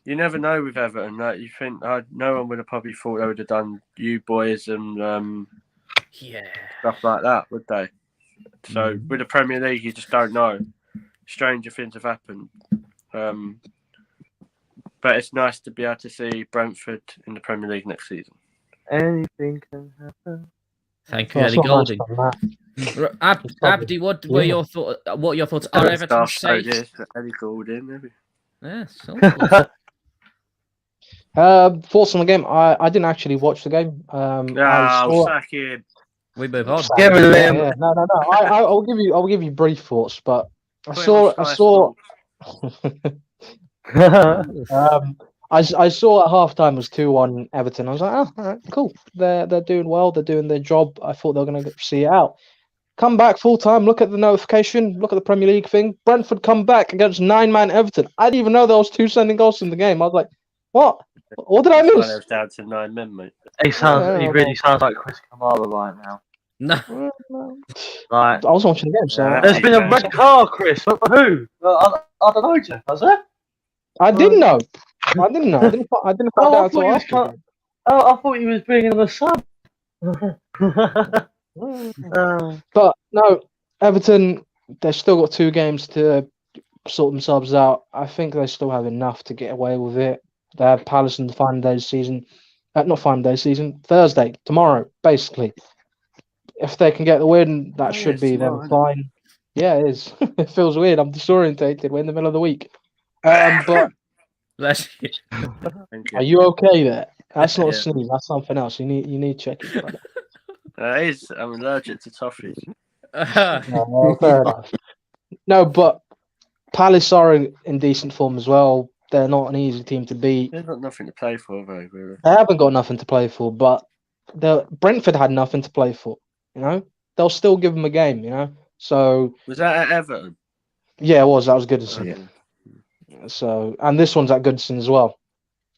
you never know with Everton. Like you think no one would have probably thought they would have done you boys and stuff like that, would they? So with the Premier League, you just don't know. Stranger things have happened. But it's nice to be able to see Brentford in the Premier League next season. Anything can happen. Thank you, Oh, Ellie it's not Goulding. much Abdi, what were your thoughts? What are your thoughts? Are Everton safe? Eddie Goulding, maybe. Yeah, so Thoughts on the game? I didn't actually watch the game. I saw. Sack him. we move on. Give it Yeah, him. yeah. No. I'll give you brief thoughts, but I Put him saw. on Sky Sports. I saw at halftime was 2-1 Everton. I was like, oh, all right, cool. They're doing well. They're doing their job. I thought they were going to see it out. Come back full time. Look at the notification. Look at the Premier League thing. Brentford come back against 9-man Everton. I didn't even know there was 2 sending goals in the game. I was like, what? What did I That's why miss? they was down to 9 men, mate. He really sounds like Chris Kamara right now. No, Like, I was watching the game, so there's been a red card, Chris. For who? I don't know, Jeff. Has there? I didn't know. I didn't know. I didn't find out until after. I thought he was bringing the sub. But no, Everton, they've still got 2 games to sort themselves out. I think they still have enough to get away with it. They have Palace in the final day of the season. Not final day of the season, Thursday, tomorrow, basically. If they can get the win, that should be them fine. Yeah, it is. It feels weird. I'm disorientated. We're in the middle of the week. But bless you. Thank you. are you okay there? That's not a Yeah. sneeze. That's something else. You need to check it. brother. I'm allergic to toffees. No, well, fair enough. No, but Palace are in decent form as well. They're not an easy team to beat. They've got nothing to play for, though, really. They haven't got nothing to play for, but Brentford had nothing to play for. You know, they'll still give them a game. You know, so Was that at Everton? yeah, it was. That was Goodison. Yeah. So, and this one's at Goodison as well.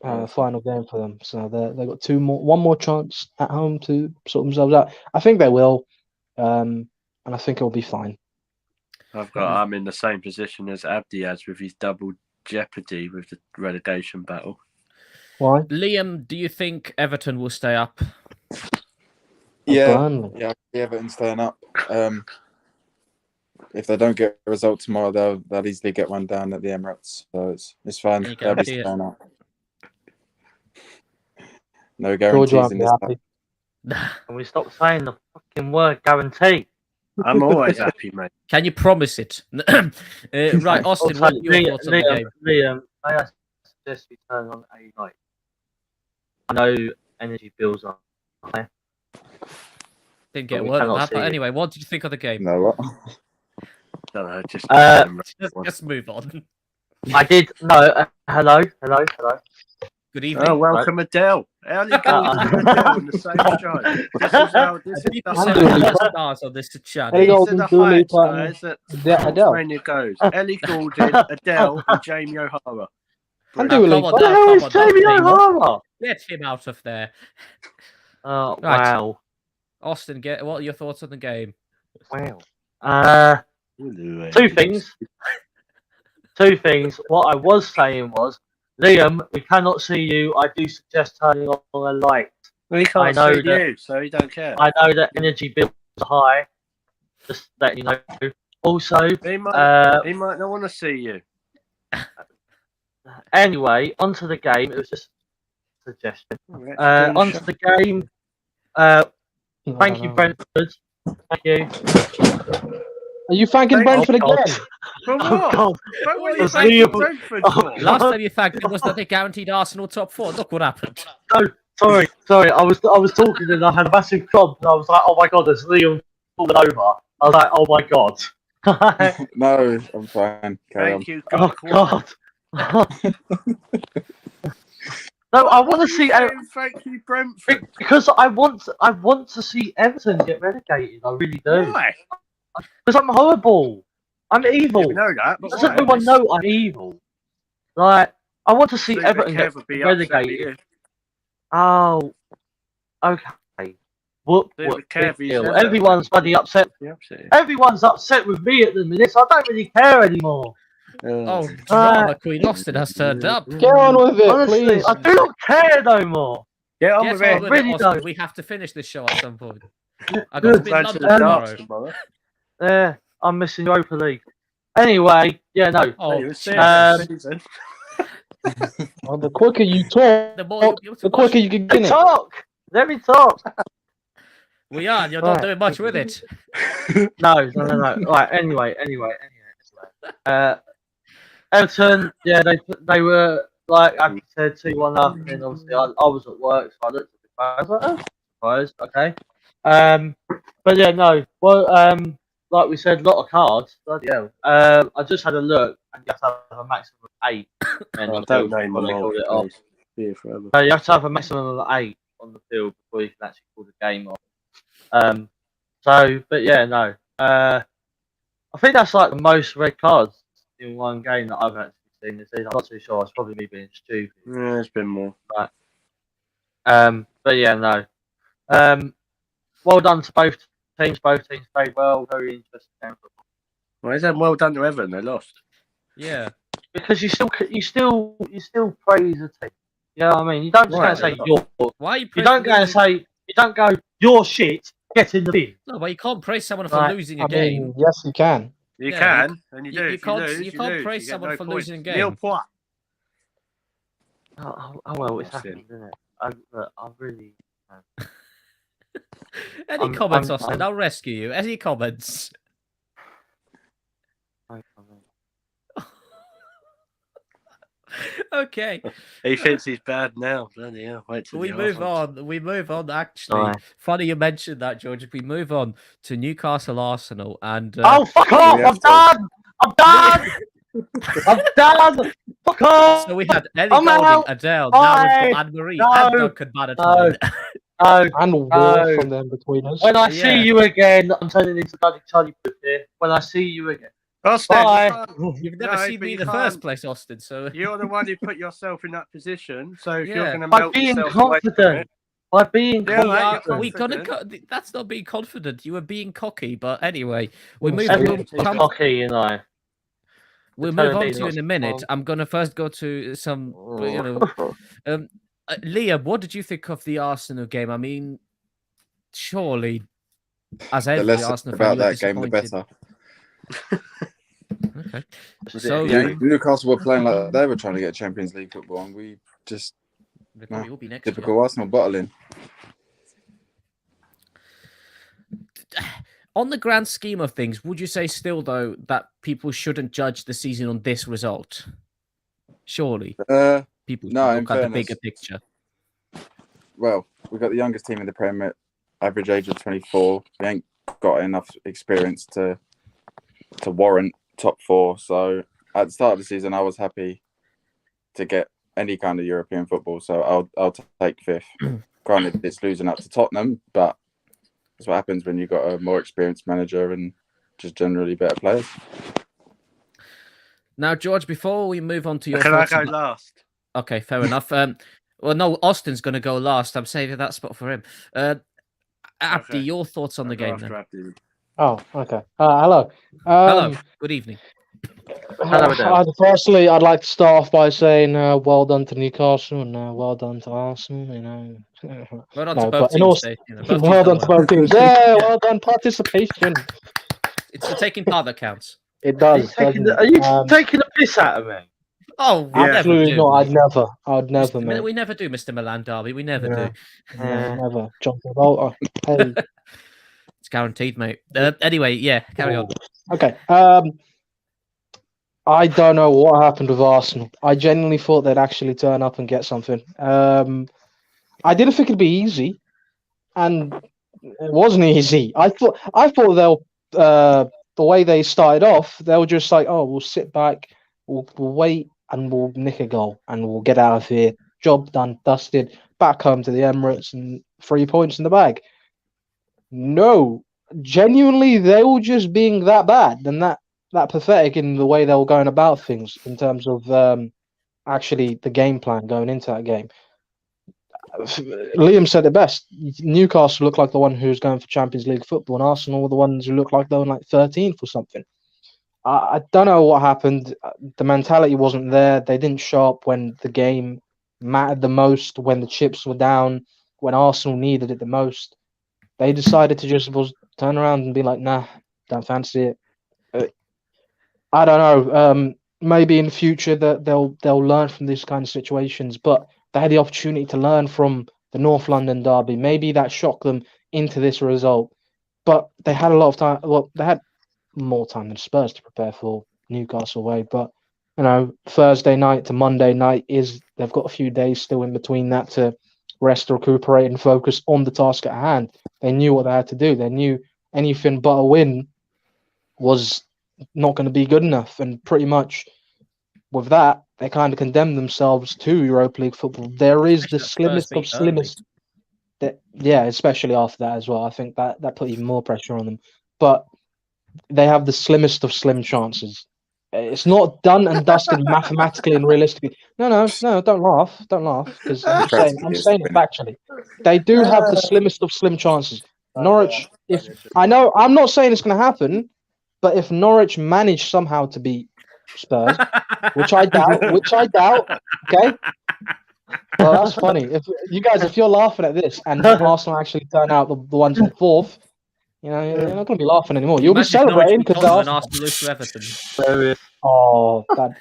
Okay. Final game for them. So they've got one more chance at home to sort themselves out. I think they will, and I think it'll be fine. I'm in the same position as Abdi has with his double jeopardy with the relegation battle. Why? Liam, do you think Everton will stay up? Yeah, Burnley. yeah, Everton staying up. If they don't get a result tomorrow, they'll easily get one down at the Emirates. So it's fine. You They'll be guarantee it. staying up. No George guarantees won't in be this. happy. Can we stop saying the fucking word guarantee? I'm always happy, mate. Can you promise it? Right, Austin, what are your thoughts on the game? Liam, may I suggest we turn on a light? I know energy bills are high. Didn't get a we word on cannot that, see but it. anyway, what did you think of the game? No, what? Don't know, just Just move on. I did. No, hello. Good evening. Oh, welcome Adele. Early goals with Adele in the same show. This is People the say Dua Lipa. the stars on this channel. Ellie These are Goulding, the Dua heights, Lipa, guys, that Adele. Mania goes. Ellie Goulding, Adele, and Jamie O'Hara. And Now, Dua come Lipa. on, What the now, hell come is on, Jamie don't name- O'Hara? Get him out of there. Oh, Right. wow. Austin, what are your thoughts on the game? Wow. Two things. What I was saying was, Liam, we cannot see you. I do suggest turning on a light. Well, he can't I know see that- you, so he don't care. I know that energy bills are high. Just letting you know. Also, He might not want to see you. anyway, onto the game. It was just a suggestion. Let's do Onto the the game. Thank you, Brentford. Thank you. Are you thanking Thank Brentford God. again? For Oh, what? God. What were you That's thanking Liam. Brentford Oh, for? Last time you thanked them was that they guaranteed Arsenal top 4. Look what happened. No, sorry. I was talking and I had a massive clump and I was like, oh my God, there's Liam falling over. I was like, oh my God. No, I'm fine. Carry on. Thank you, Oh God. God. No, I want to see Thank you, Brentford. because I want to see Everton get relegated. I really do. Why? Because I'm horrible. I'm Yeah, evil. we know that, but Doesn't why? everyone know I'm evil? Like, I want to see Steve Everton Kev get would be upset with relegated. you. Oh, okay. Whoop, Steve whoop, Kev, big he's deal. never- Everyone's bloody upset. Be upset. Everyone's upset with me at the minute, so I don't really care anymore. Oh, drama queen Austin has turned up. Get on with it, Honestly, please. I do not care no more. Get on Get with on it. with really it, Austin. don't. We have to finish this show at some point. I got Good. to be in Go to London the darts tomorrow. tomorrow. Yeah, I'm missing Europa League. Anyway, yeah, no. Oh, Hey, it's season. Well, the quicker you talk, the more you'll be able to the quicker you can get it. Let me talk. We are. You're not Right. doing much with it. No. Right. Anyway. Everton, yeah, they were like I said 2-1 up, and then obviously I was at work, so I looked at the phone. I was like, oh, surprised, okay. But yeah, no. Well, like we said, a lot of cards. Bloody hell. I just had a look, and you have to have a maximum of 8. And Oh, on the don't field name before them they all. called it off. please. Be here forever. So you have to have a maximum of 8 on the field before you can actually call the game off. But yeah, no. I think that's like the most red cards in one game that I've actually seen this season. I'm not too sure. It's probably me being stupid. Yeah, there's been more. But yeah, no. Well done to both teams. Both teams played well. Very interesting game. Well, is that well done to Everton? They lost. Yeah. Because you still praise a team. You know what I mean? You don't just go and say you're. Why are you You don't go and say you don't go you're shit. Get in the bin. No, but you can't praise someone for Right. losing a I game. mean, yes, you can. You Yeah, can, and you you- do. you If can't- lose, you can't lose. praise You get someone no for points. losing a game. Nil point. Oh well, it's That's it. happened, isn't it? I really. Any I'm- comments, I'm- Austin? I'll rescue you. Any comments? Okay. He thinks he's bad now. Bloody hell. Wait till We the move Arsenal. on. We move on. Actually, Right. funny you mentioned that, George. We move on to Newcastle Arsenal, and Oh fuck off! we have I'm done. I'm done. I'm done. Fuck off. So we had Ellie I'm Goulding, out. Adele, Bye. now we've got Anne-Marie No. and Duncan Bannatyne. No. And war from them between us. When I Yeah. see you again, I'm turning into bloody Charlie Puth here. When I see you again. Austin, Bye. You've never No, seen but me you in the can't. first place, Austin. So You're the one who put yourself in that position. So if you're Yeah. going to By melt being yourself away from confident. it, By being Yeah, we mate, are, you're we gonna. confident. That's not being confident. You were being cocky. But anyway, we Yes, move. I We'll am. Everyone's come. cocky, you know. We'll telling move on me to you in a not minute. to- I'm gonna first go to some. Liam, what did you think of the Arsenal game? I mean, surely, as The every less Arsenal fan, about you were that game, the disappointed. better. Okay. Was it So Yeah. Newcastle were playing like they were trying to get Champions League football, and we just they probably will be next year. typical Arsenal bottling. On the grand scheme of things, would you say still though that people shouldn't judge the season on this result? Surely, people should No, in look at the fairness, bigger picture. well, we've got the youngest team in the Premier, average age of 24. We ain't got enough experience to warrant top four. So at the start of the season, I was happy to get any kind of European football. So I'll take fifth. Granted, it's losing up to Tottenham, but that's what happens when you've got a more experienced manager and just generally better players. Now, George, before we move on to your Can I thoughts go about- last? Okay, fair enough. Well, no, Austin's going to go last. I'm saving that spot for him. Abdi, Okay. your thoughts on the I'll go game after then? Abdi. Oh, okay. Hello. Hello. Good evening. Hello, Adele. Firstly, I'd like to start off by saying well done to Newcastle and well done to Arsenal. You know, Well done No, to both but in teams. all- Today, you know, both well teams done to both teams. Yeah, well done participation. It's the taking part that counts. It Are you does. taking doesn't the, it? are you taking a piss out of me? Oh, we Yeah. never Absolutely do. not. mate. I'd never, Mr. mate. We never do, Mr. Milan Derby. We never Yeah. do. No, never. John Travolta. Hey. It's guaranteed, mate. Anyway, yeah, carry on. Okay. I don't know what happened with Arsenal. I genuinely thought they'd actually turn up and get something. I didn't think it'd be easy, and it wasn't easy. I thought they'll the way they started off, they were just like, oh, we'll sit back, we'll wait, and we'll nick a goal, and we'll get out of here. Job done, dusted. Back home to the Emirates, and 3 points in the bag. No, genuinely, they were just being that bad and that pathetic in the way they were going about things in terms of actually the game plan going into that game. Liam said it best. Newcastle looked like the one who's going for Champions League football, and Arsenal were the ones who looked like they were like 13th or something. I don't know what happened. The mentality wasn't there. They didn't show up when the game mattered the most, when the chips were down, when Arsenal needed it the most. They decided to just turn around and be like, nah, don't fancy it. I don't know. Maybe in the future that they'll learn from these kind of situations, but they had the opportunity to learn from the North London derby. Maybe that shocked them into this result, but they had a lot of time. Well, they had more time than Spurs to prepare for Newcastle away. But Thursday night to Monday night they've got a few days still in between that to rest, recuperate, and focus on the task at hand. They knew what they had to do. They knew anything but a win was not going to be good enough, and pretty much with that, they kind of condemned themselves to Europa League football. There is the slimmest of slimmest. Especially after that as well. I think that put even more pressure on them. But they have the slimmest of slim chances. It's not done and dusted mathematically and realistically. No, don't laugh, because I'm saying it factually. They do have the slimmest of slim chances. Norwich, I'm not saying it's going to happen, but if Norwich manage somehow to beat Spurs, which I doubt, okay. Well, that's funny. If you're laughing at this and Arsenal actually turn out the ones in fourth, you're not going to be laughing anymore. You'll be celebrating because Arsenal lose to Everton. Oh, that.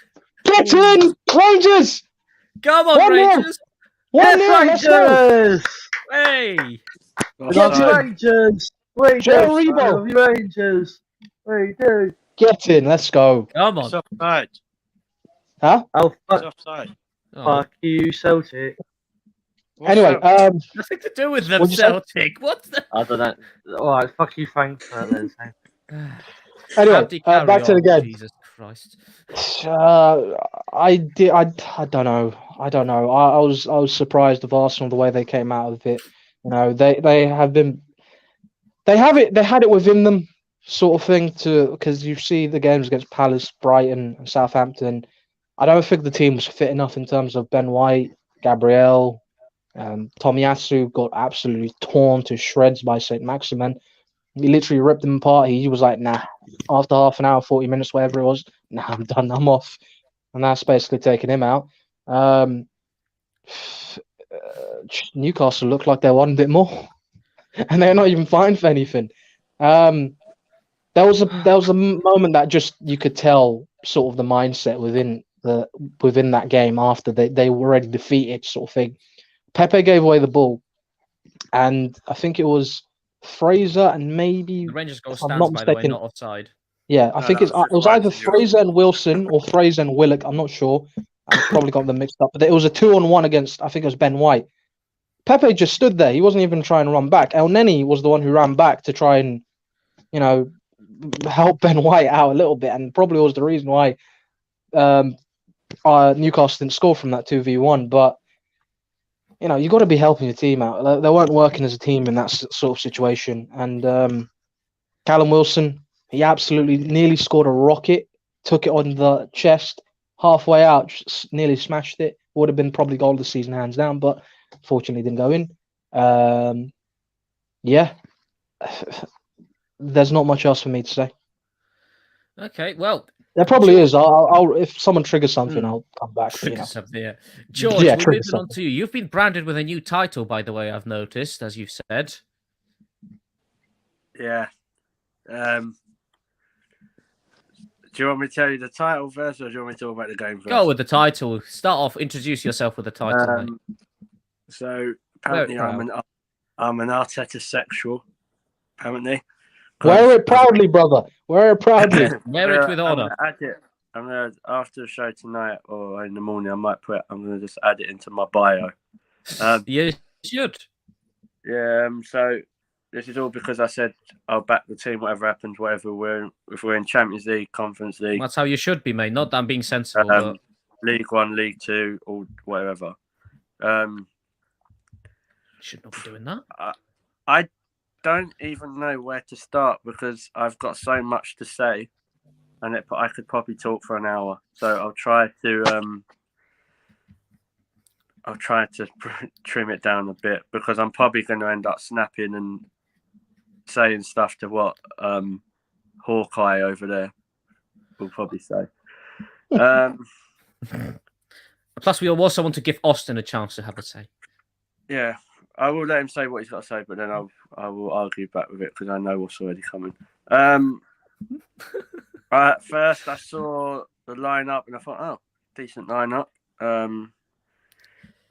Get in, Rangers! Come on, 1-0. Rangers! 1-0, let's go! Rangers! Hey! Get in. Rangers! Joe Rebo. Rangers! We do. Get in, let's go. Come It's on. offside. Huh? Oh, It's fuck, offside. Oh, fuck you, Celtic. What's Anyway, up? nothing to do with them, What'd you say? Celtic. What the? I don't know. Alright, fuck you, Frank. For that then. Anyway, Abdi, carry back to on. the game. Jesus Christ. I did. I don't know. I don't know. I was surprised of Arsenal the way they came out of it. You know, they have been. They have it. They had it within them, sort of thing. Because you see the games against Palace, Brighton, and Southampton. I don't think the team was fit enough in terms of Ben White, Gabriel, Tomiyasu got absolutely torn to shreds by Saint Maximin. He literally ripped him apart. He was like, "Nah." After half an hour, 40 minutes, whatever it was, "Nah, I'm done. I'm off." And that's basically taking him out. Newcastle looked like they won a bit more, and they're not even fined for anything. There was a moment that just you could tell sort of the mindset within that game after they were already defeated, sort of thing. Pepe gave away the ball, and I think it was Fraser and maybe, The Rangers goal if I'm stands, not by the way, mistaken, not offside. yeah, I think it was either Fraser and Wilson or Fraser and Willock. I'm not sure. I've probably got them mixed up. But it was a 2-on-1 against, I think it was Ben White. Pepe just stood there. He wasn't even trying to run back. El Neni was the one who ran back to try and, you know, help Ben White out a little bit, and probably was the reason why Newcastle didn't score from that 2v1. But you know, you got to be helping your team out. They weren't working as a team in that sort of situation. And Callum Wilson, he absolutely nearly scored a rocket, took it on the chest, halfway out, just nearly smashed it. Would have been probably goal of the season, hands down, but fortunately didn't go in. Yeah, there's not much else for me to say. Okay, well, there probably is. I'll if someone triggers something, I'll come back. Trigger something, yeah. George, we're moving on to you. You've been branded with a new title, by the way. I've noticed, as you've said. Yeah. Do you want me to tell you the title first, or do you want me to talk about the game first? Go with the title. Start off. Introduce yourself with the title, mate. So apparently, I'm an Arteta sexual. Apparently. Wear it proudly, brother. Wear it proudly. Wear it with honor. I'm gonna after the show tonight or in the morning. I'm gonna just add it into my bio. You should. Yeah. So this is all because I said I'll back the team, whatever happens, if we're in Champions League, Conference League. That's how you should be, mate. Not that I'm being sensible. But... League One, League Two, or whatever. Should not be doing that. I don't even know where to start because I've got so much to say, and I could probably talk for an hour. So I'll try to trim it down a bit because I'm probably going to end up snapping and saying stuff to what Hawkeye over there will probably say. Plus, we also want to give Austin a chance to have a say. Yeah, I will let him say what he's got to say, but then I will argue back with it because I know what's already coming. First, I saw the lineup and I thought, oh, decent lineup. I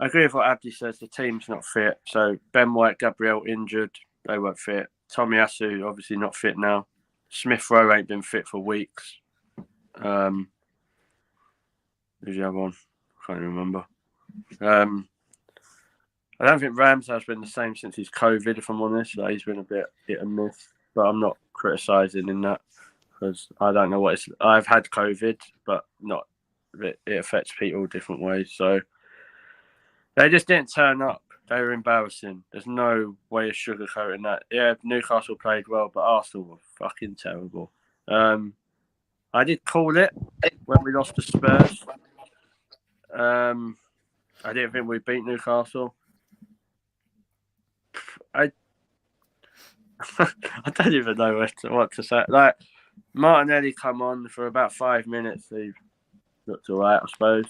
agree with what Abdi says. The team's not fit. So Ben White, Gabriel injured. They weren't fit. Tomiyasu obviously not fit now. Smith Rowe ain't been fit for weeks. Who's the other one? I can't remember. I don't think Ramsdale's been the same since his COVID, if I'm honest. Like, he's been a bit hit and miss. But I'm not criticising in that because I don't know what it's... I've had COVID, but not... It affects people different ways. So they just didn't turn up. They were embarrassing. There's no way of sugarcoating that. Yeah, Newcastle played well, but Arsenal were fucking terrible. I did call it when we lost to Spurs. I didn't think we'd beat Newcastle. I don't even know what to say. Like, Martinelli come on for about 5 minutes. He looked all right, I suppose.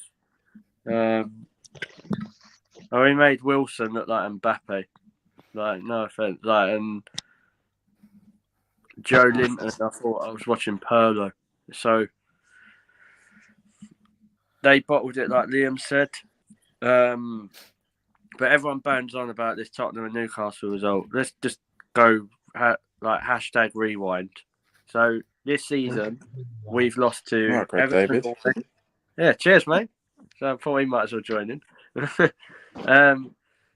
He made Wilson look like Mbappe. Like, no offense. Like, and Joe Linton, I thought I was watching Pirlo. So they bottled it, like Liam said. But everyone bands on about this Tottenham and Newcastle result. Let's just go hashtag rewind. So this season we've lost to Everton. David. Yeah, cheers, mate. So I thought we might as well join in.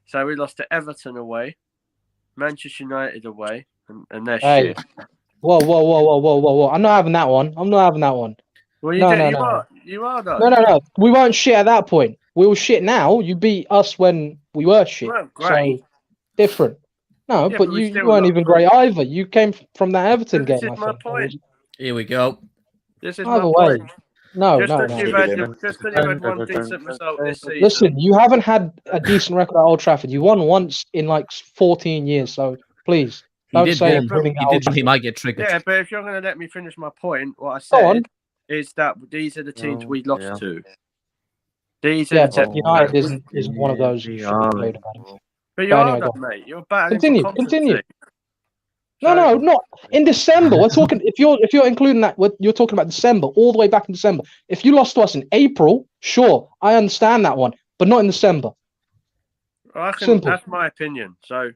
So we lost to Everton away, Manchester United away, and they're shit. Whoa. I'm not having that one. Well, Well, you No, get, no, you no. are, you are though. No. We weren't shit at that point. We were shit now. You beat us when we were shit. Well, great. So different. No, Yeah, but but we you still weren't lost. even great either. You came from that Everton This game, is I my think. point. Here we go. This is Either my way, point. no. Just because you've had one decent result this season. Listen, you haven't had a decent record at Old Trafford. You won once in like 14 years. So please He don't did say one. winning He at Old did one. He Trafford. might get triggered. Yeah, but if you're going to let me finish my point, what I Go on. said is that these are the teams we lost to. These are Yeah, the but teams. United isn't one of those you should be played about. But you But are anyway, though, go on. mate. You're battling for Continue. competency. No, not in December. We're talking. If you're including that, you're talking about December, all the way back in December. If you lost to us in April, sure, I understand that one, but not in December. Simple. That's my opinion. So,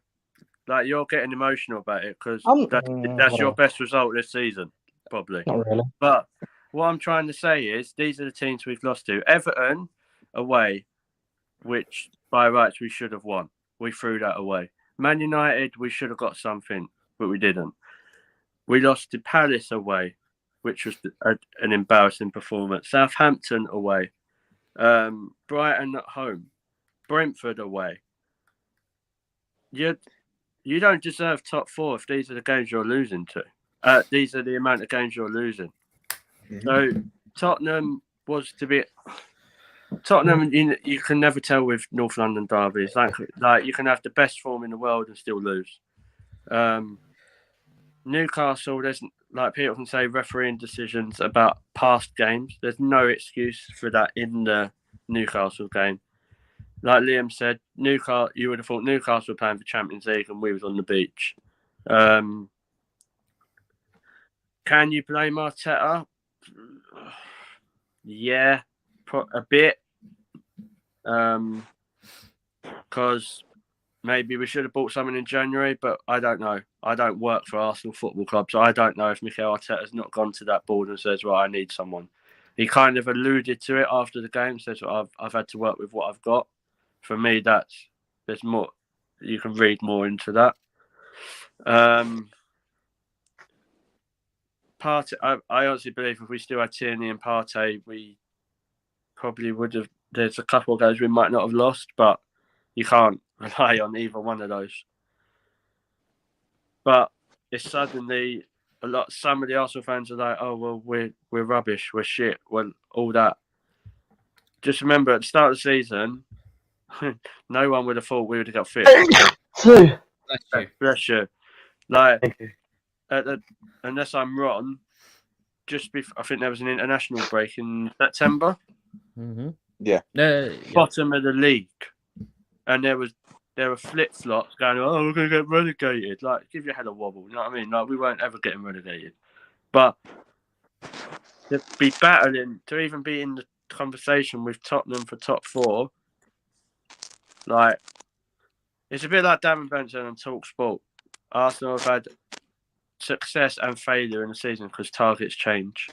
like, you're getting emotional about it because that's whatever. your best result this season, probably. Not really. But what I'm trying to say is these are the teams we've lost to. Everton away, which by rights we should have won. We threw that away. Man United, we should have got something, but we didn't. We lost to Palace away, which was an embarrassing performance. Southampton away. Brighton at home. Brentford away. You don't deserve top four if these are the games you're losing to. These are the amount of games you're losing. Mm-hmm. So Tottenham was to be. Tottenham, you can never tell with North London derbies. Like you can have the best form in the world and still lose. Newcastle, there's like people can say refereeing decisions about past games. There's no excuse for that in the Newcastle game. Like Liam said, Newcastle. You would have thought Newcastle were playing for Champions League and we was on the beach. Can you blame Arteta? Yeah, a bit. Because maybe we should have bought someone in January, but I don't know. I don't work for Arsenal Football Club, so I don't know if Mikel Arteta has not gone to that board and says, "Well, I need someone." He kind of alluded to it after the game, says, well, "I've had to work with what I've got." For me, there's more. You can read more into that. Partey, I honestly believe if we still had Tierney and Partey, we probably would have. There's a couple of games we might not have lost, but you can't rely on either one of those. But it's suddenly some of the Arsenal fans are like, "Oh well, we're rubbish, we're shit, well all that." Just remember at the start of the season, no one would have thought we would have got fit. Bless you. Like, thank you. Unless I'm wrong, just before, I think there was an international break in September. Mm-hmm. Yeah. Bottom of the league, and there were flip flops going. Oh, we're going to get relegated. Like, give your head a wobble. You know what I mean? Like, we weren't ever getting relegated, but to be battling, to even be in the conversation with Tottenham for top four, like, it's a bit like Darren Benson and Talk Sport. Arsenal have had success and failure in the season because targets change.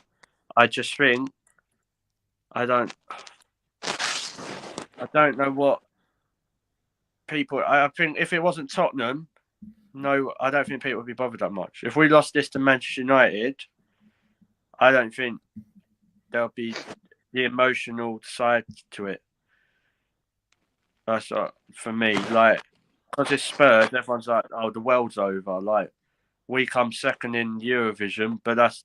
I just think I don't know what people. I think if it wasn't Tottenham, no, I don't think people would be bothered that much. If we lost this to Manchester United, I don't think there'll be the emotional side to it. That's for me, like, because it's Spurs, everyone's like, "Oh, the world's over." Like, we come second in Eurovision, but that's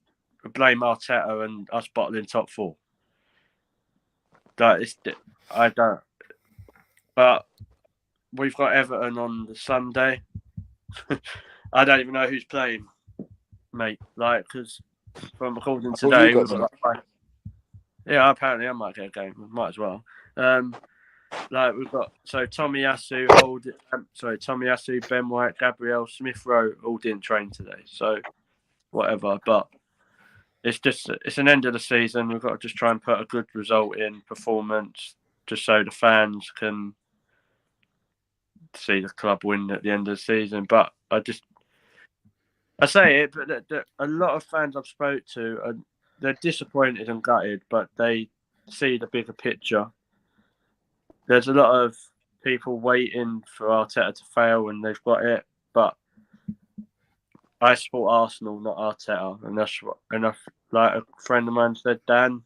blame Arteta and us bottling top four. I don't. But we've got Everton on the Sunday. I don't even know who's playing, mate. Like, because from recording today, we've got yeah, apparently I might get a game. Might as well. Like, we've got Tomiyasu, Ben White, Gabriel, Smith Rowe all didn't train today. So whatever. But it's an end of the season. We've got to just try and put a good result in performance, just so the fans can see the club win at the end of the season. But I say it, but a lot of fans I've spoke to, they're disappointed and gutted, but they see the bigger picture. There's a lot of people waiting for Arteta to fail and they've got it, but I support Arsenal, not Arteta, and like a friend of mine said, Dan,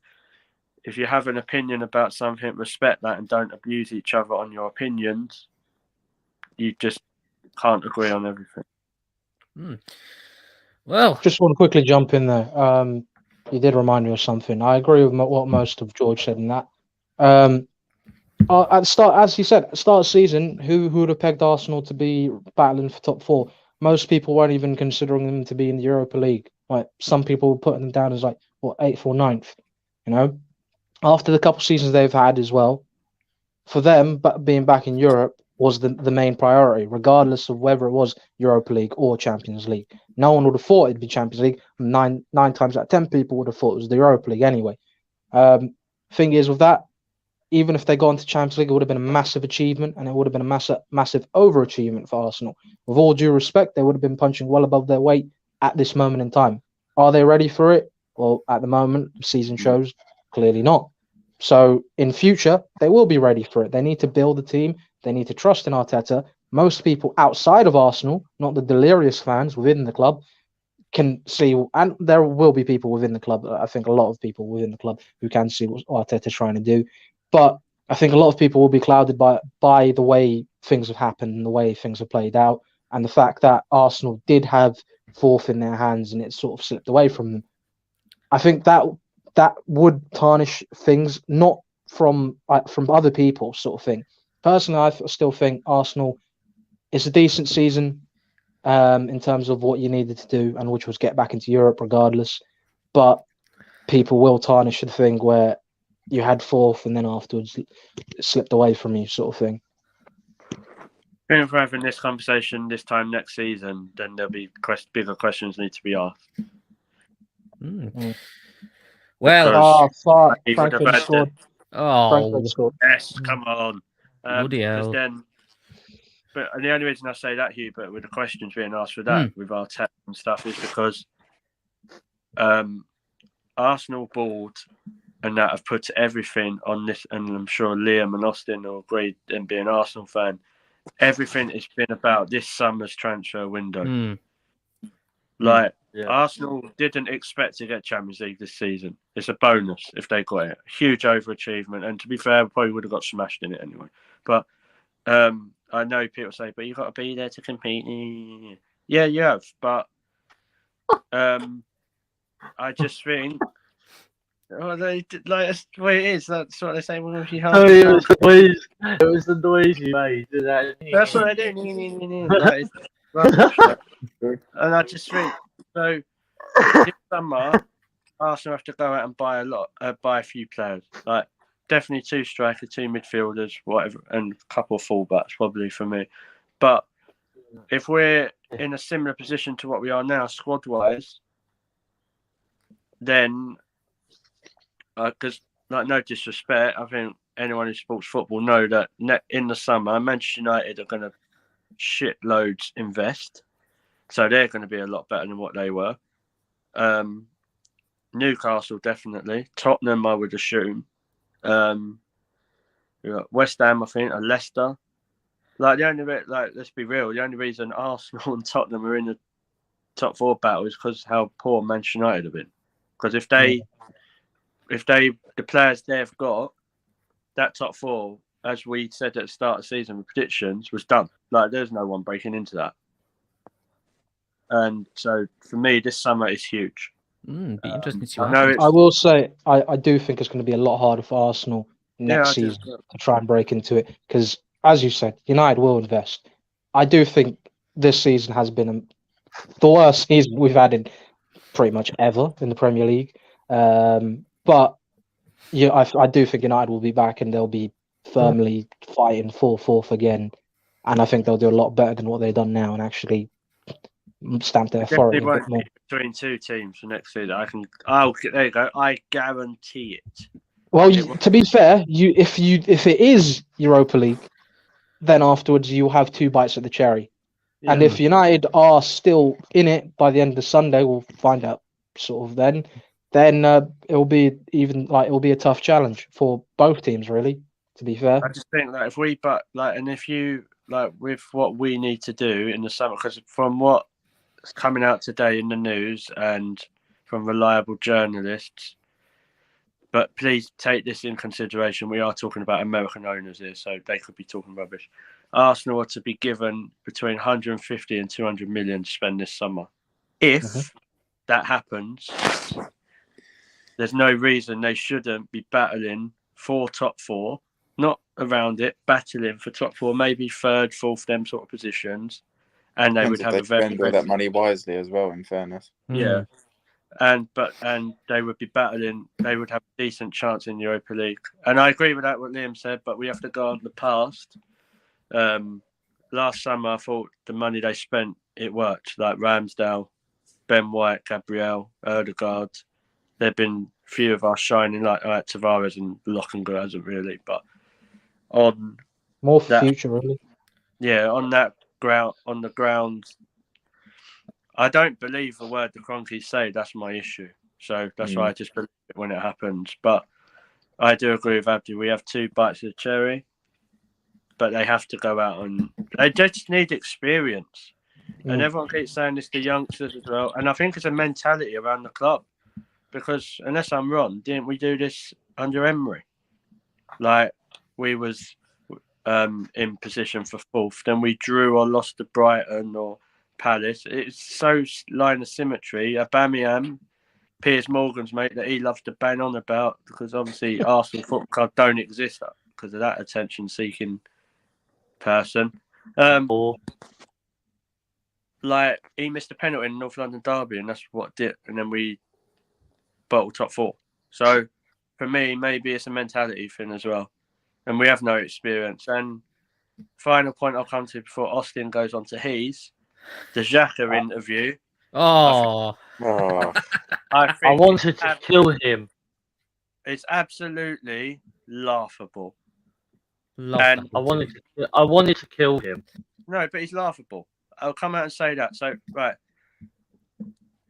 if you have an opinion about something, respect that and don't abuse each other on your opinions. You just can't agree on everything. Well, Just want to quickly jump in there. You did remind me of something. I agree with what most of George said in that. At the start, as he said, at the start of the season, who would have pegged Arsenal to be battling for top four? Most people weren't even considering them to be in the Europa League. Like some people were putting them down as like eighth or ninth. You know, after the couple seasons they've had as well, for them, but being back in Europe was the main priority, regardless of whether it was Europa League or Champions League. No one would have thought it'd be Champions League. Nine times out of 10 people would have thought it was the Europa League anyway. Thing is, with that, even if they got into Champions League, it would have been a massive achievement, and it would have been a massive overachievement for Arsenal. With all due respect, they would have been punching well above their weight at this moment in time. Are they ready for it? Well, at the moment, season shows clearly not. So in future, they will be ready for it. They need to build a team. They need to trust in Arteta. Most people outside of Arsenal, not the delirious fans within the club, can see, and there will be people within the club, I think a lot of people within the club who can see what Arteta's trying to do. But I think a lot of people will be clouded by the way things have happened and the way things have played out, and the fact that Arsenal did have fourth in their hands and it sort of slipped away from them. I think that would tarnish things, not from other people, sort of thing. Personally, I still think Arsenal is a decent season in terms of what you needed to do, and which was get back into Europe regardless. But people will tarnish the thing where you had fourth and then afterwards it slipped away from you, sort of thing. I think if we're having this conversation this time next season, then there'll be bigger questions need to be asked. Well, Frankfurt scored. Oh, yes, come on. Bloody hell. But the only reason I say that, Hubert, with the questions being asked for that, with our tech and stuff, is because Arsenal board and that have put everything on this, and I'm sure Liam and Austin will agree, and being an Arsenal fan, everything has been about this summer's transfer window. Arsenal didn't expect to get Champions League this season. It's a bonus if they got it. Huge overachievement. And to be fair, we probably would have got smashed in it anyway. But I know people say, but you've got to be there to compete. Yeah, you have. But I just think, that's the way it is. That's what they say. Well, if you have it was the noise you made. That's what I do. And I just think, so this summer, Arsenal have to go out and buy a few players. Like definitely 2 strikers, 2 midfielders, whatever, and a couple of fullbacks probably for me. But if we're in a similar position to what we are now, squad-wise, then because no disrespect, I think anyone who supports football know that in the summer, Manchester United are going to shitloads invest. So they're going to be a lot better than what they were. Newcastle, definitely. Tottenham, I would assume. West Ham, I think, and Leicester. Let's be real. The only reason Arsenal and Tottenham are in the top 4 battle is because how poor Manchester United have been. Because if the players they've got, that top 4, as we said at the start of the season with predictions, was done. Like, there's no one breaking into that. And so, for me, this summer is huge. Be interesting to see. I will say, I do think it's going to be a lot harder for Arsenal next season to try and break into it. Because, as you said, United will invest. I do think this season has been the worst season we've had in pretty much ever in the Premier League. But yeah, I do think United will be back and they'll be firmly fighting for fourth again. And I think they'll do a lot better than what they've done now and actually stamp their authority a bit more. Between 2 teams for next season, there you go. I guarantee it. Well, to be fair, if it is Europa League, then afterwards you'll have 2 bites at the cherry. Yeah. And if United are still in it by the end of Sunday, we'll find out sort of then it'll be a tough challenge for both teams, really, to be fair. I just think that if you with what we need to do in the summer, because from what's coming out today in the news and from reliable journalists. But please take this in consideration. We are talking about American owners here, so they could be talking rubbish. Arsenal are to be given between 150 and 200 million to spend this summer. If that happens, there's no reason they shouldn't be battling for top four, not around it, battling for top four, maybe third, fourth, them sort of positions. And they would have a very spend all that money wisely as well, in fairness. Yeah. And they would be battling. They would have a decent chance in the Europa League. And I agree with that what Liam said, but we have to go on the past. Last summer, I thought the money they spent, it worked. Like Ramsdale, Ben White, Gabriel, Odegaard. There've been a few of us shining like Tavares and Lockengar hasn't really, but on more that, future really. Yeah, on the ground. I don't believe a word the Cronkies say. That's my issue. So that's why I just believe it when it happens. But I do agree with Abdi. We have two bites of the cherry, but they have to go out and they just need experience. And everyone keeps saying this to youngsters as well. And I think it's a mentality around the club. Because unless I'm wrong, didn't we do this under Emery? Like we was in position for fourth, then we drew or lost to Brighton or Palace. It's so line of symmetry. Aubameyang, Piers Morgan's mate that he loves to bang on about because obviously Arsenal Football Club don't exist because of that attention-seeking person. Like he missed a penalty in the North London derby, and that's what did. And then we bottled top four. So for me, maybe it's a mentality thing as well, and we have no experience. And final point I'll come to before Austin goes on to his. The Xhaka interview. I wanted to kill him. It's absolutely laughable. And I wanted to kill him. No, but he's laughable. I'll come out and say that. So, right.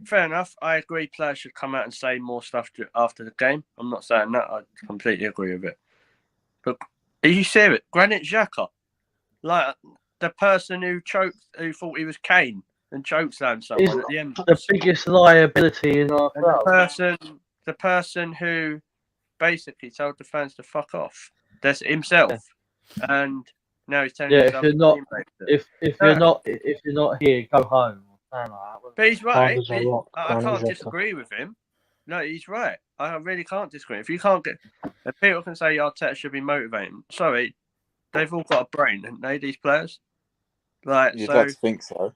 Fair enough. I agree players should come out and say more stuff after the game. I'm not saying that. I completely agree with it. But are you serious? Granit Xhaka? Like the person who thought he was Kane and chokeslammed someone at the end. The biggest liability in our club. The person who basically told the fans to fuck off. That's himself. Yeah. And now he's telling himself if you're not here, go home. But he's right. I can't disagree with him. No, he's right. I really can't disagree. If people can say Arteta should be motivating, sorry, they've all got a brain, haven't they? These players, you'd like to think so.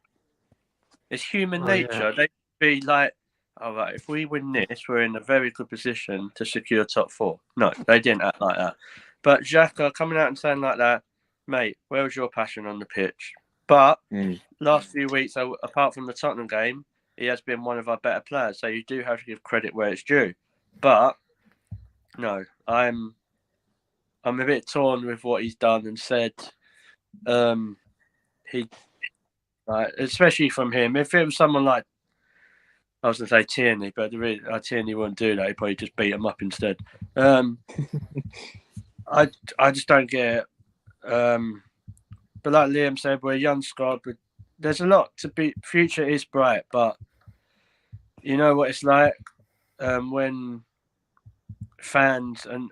It's human nature. They'd be like, all right, if we win this, we're in a very good position to secure top four. No, they didn't act like that. But Xhaka coming out and saying like that, mate, where was your passion on the pitch? But last few weeks, apart from the Tottenham game, he has been one of our better players. So you do have to give credit where it's due. But no, I'm a bit torn with what he's done and said. Especially from him. If it was someone like, I was going to say Tierney, but Tierney wouldn't do that. He'd probably just beat him up instead. I just don't get it. But like Liam said, we're a young squad. But there's a lot to be. Future is bright, but you know what it's like when fans and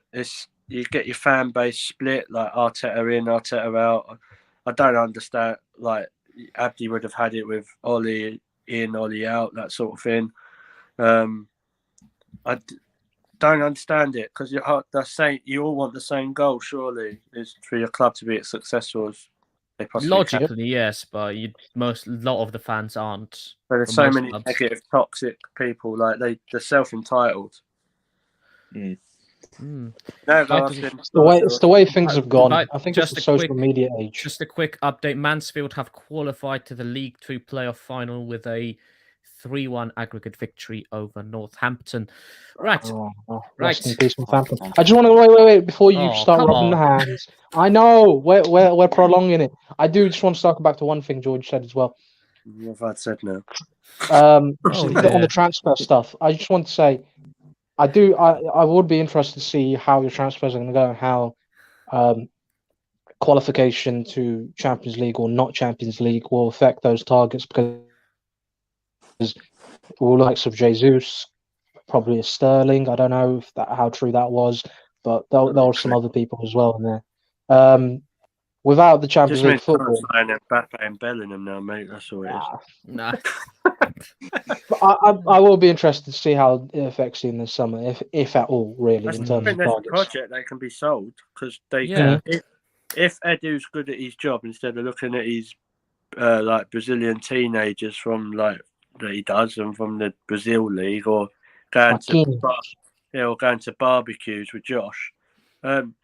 you get your fan base split, like Arteta in, Arteta out. I don't understand. Like Abdi would have had it with Ollie in, Ollie out, that sort of thing. I don't understand it because you all want the same goal. Surely, is for your club to be as successful as they possibly logically can. Yes, but a lot of the fans aren't. But there's so many negative, toxic people. Like they're self-entitled. It's the way things have gone. I think just it's the social media age. Just a quick update. Mansfield have qualified to the League 2 playoff final with a 3-1 aggregate victory over Northampton. Right. Rest in peace, Northampton. I just want to wait before you start rubbing the hands. I know we're prolonging it. I do just want to circle back to one thing George said as well. What have I said now? On the transfer stuff, I just want to say, I would be interested to see how your transfers are going to go and how qualification to Champions League or not Champions League will affect those targets, because all likes of Jesus, probably a Sterling. I don't know how true that was, but there were some other people as well in there. Without the Champions Just League meant football, signing Mbappe and Bellingham now, mate. That's all it is. Nah. but I will be interested to see how it affects you in the summer, if at all, really, I in still terms think of there's a targets. project that can be sold because they Yeah. can. If Edu's good at his job, instead of looking at his like Brazilian teenagers from like that he does and from the Brazil league, or going to barbecues with Josh. And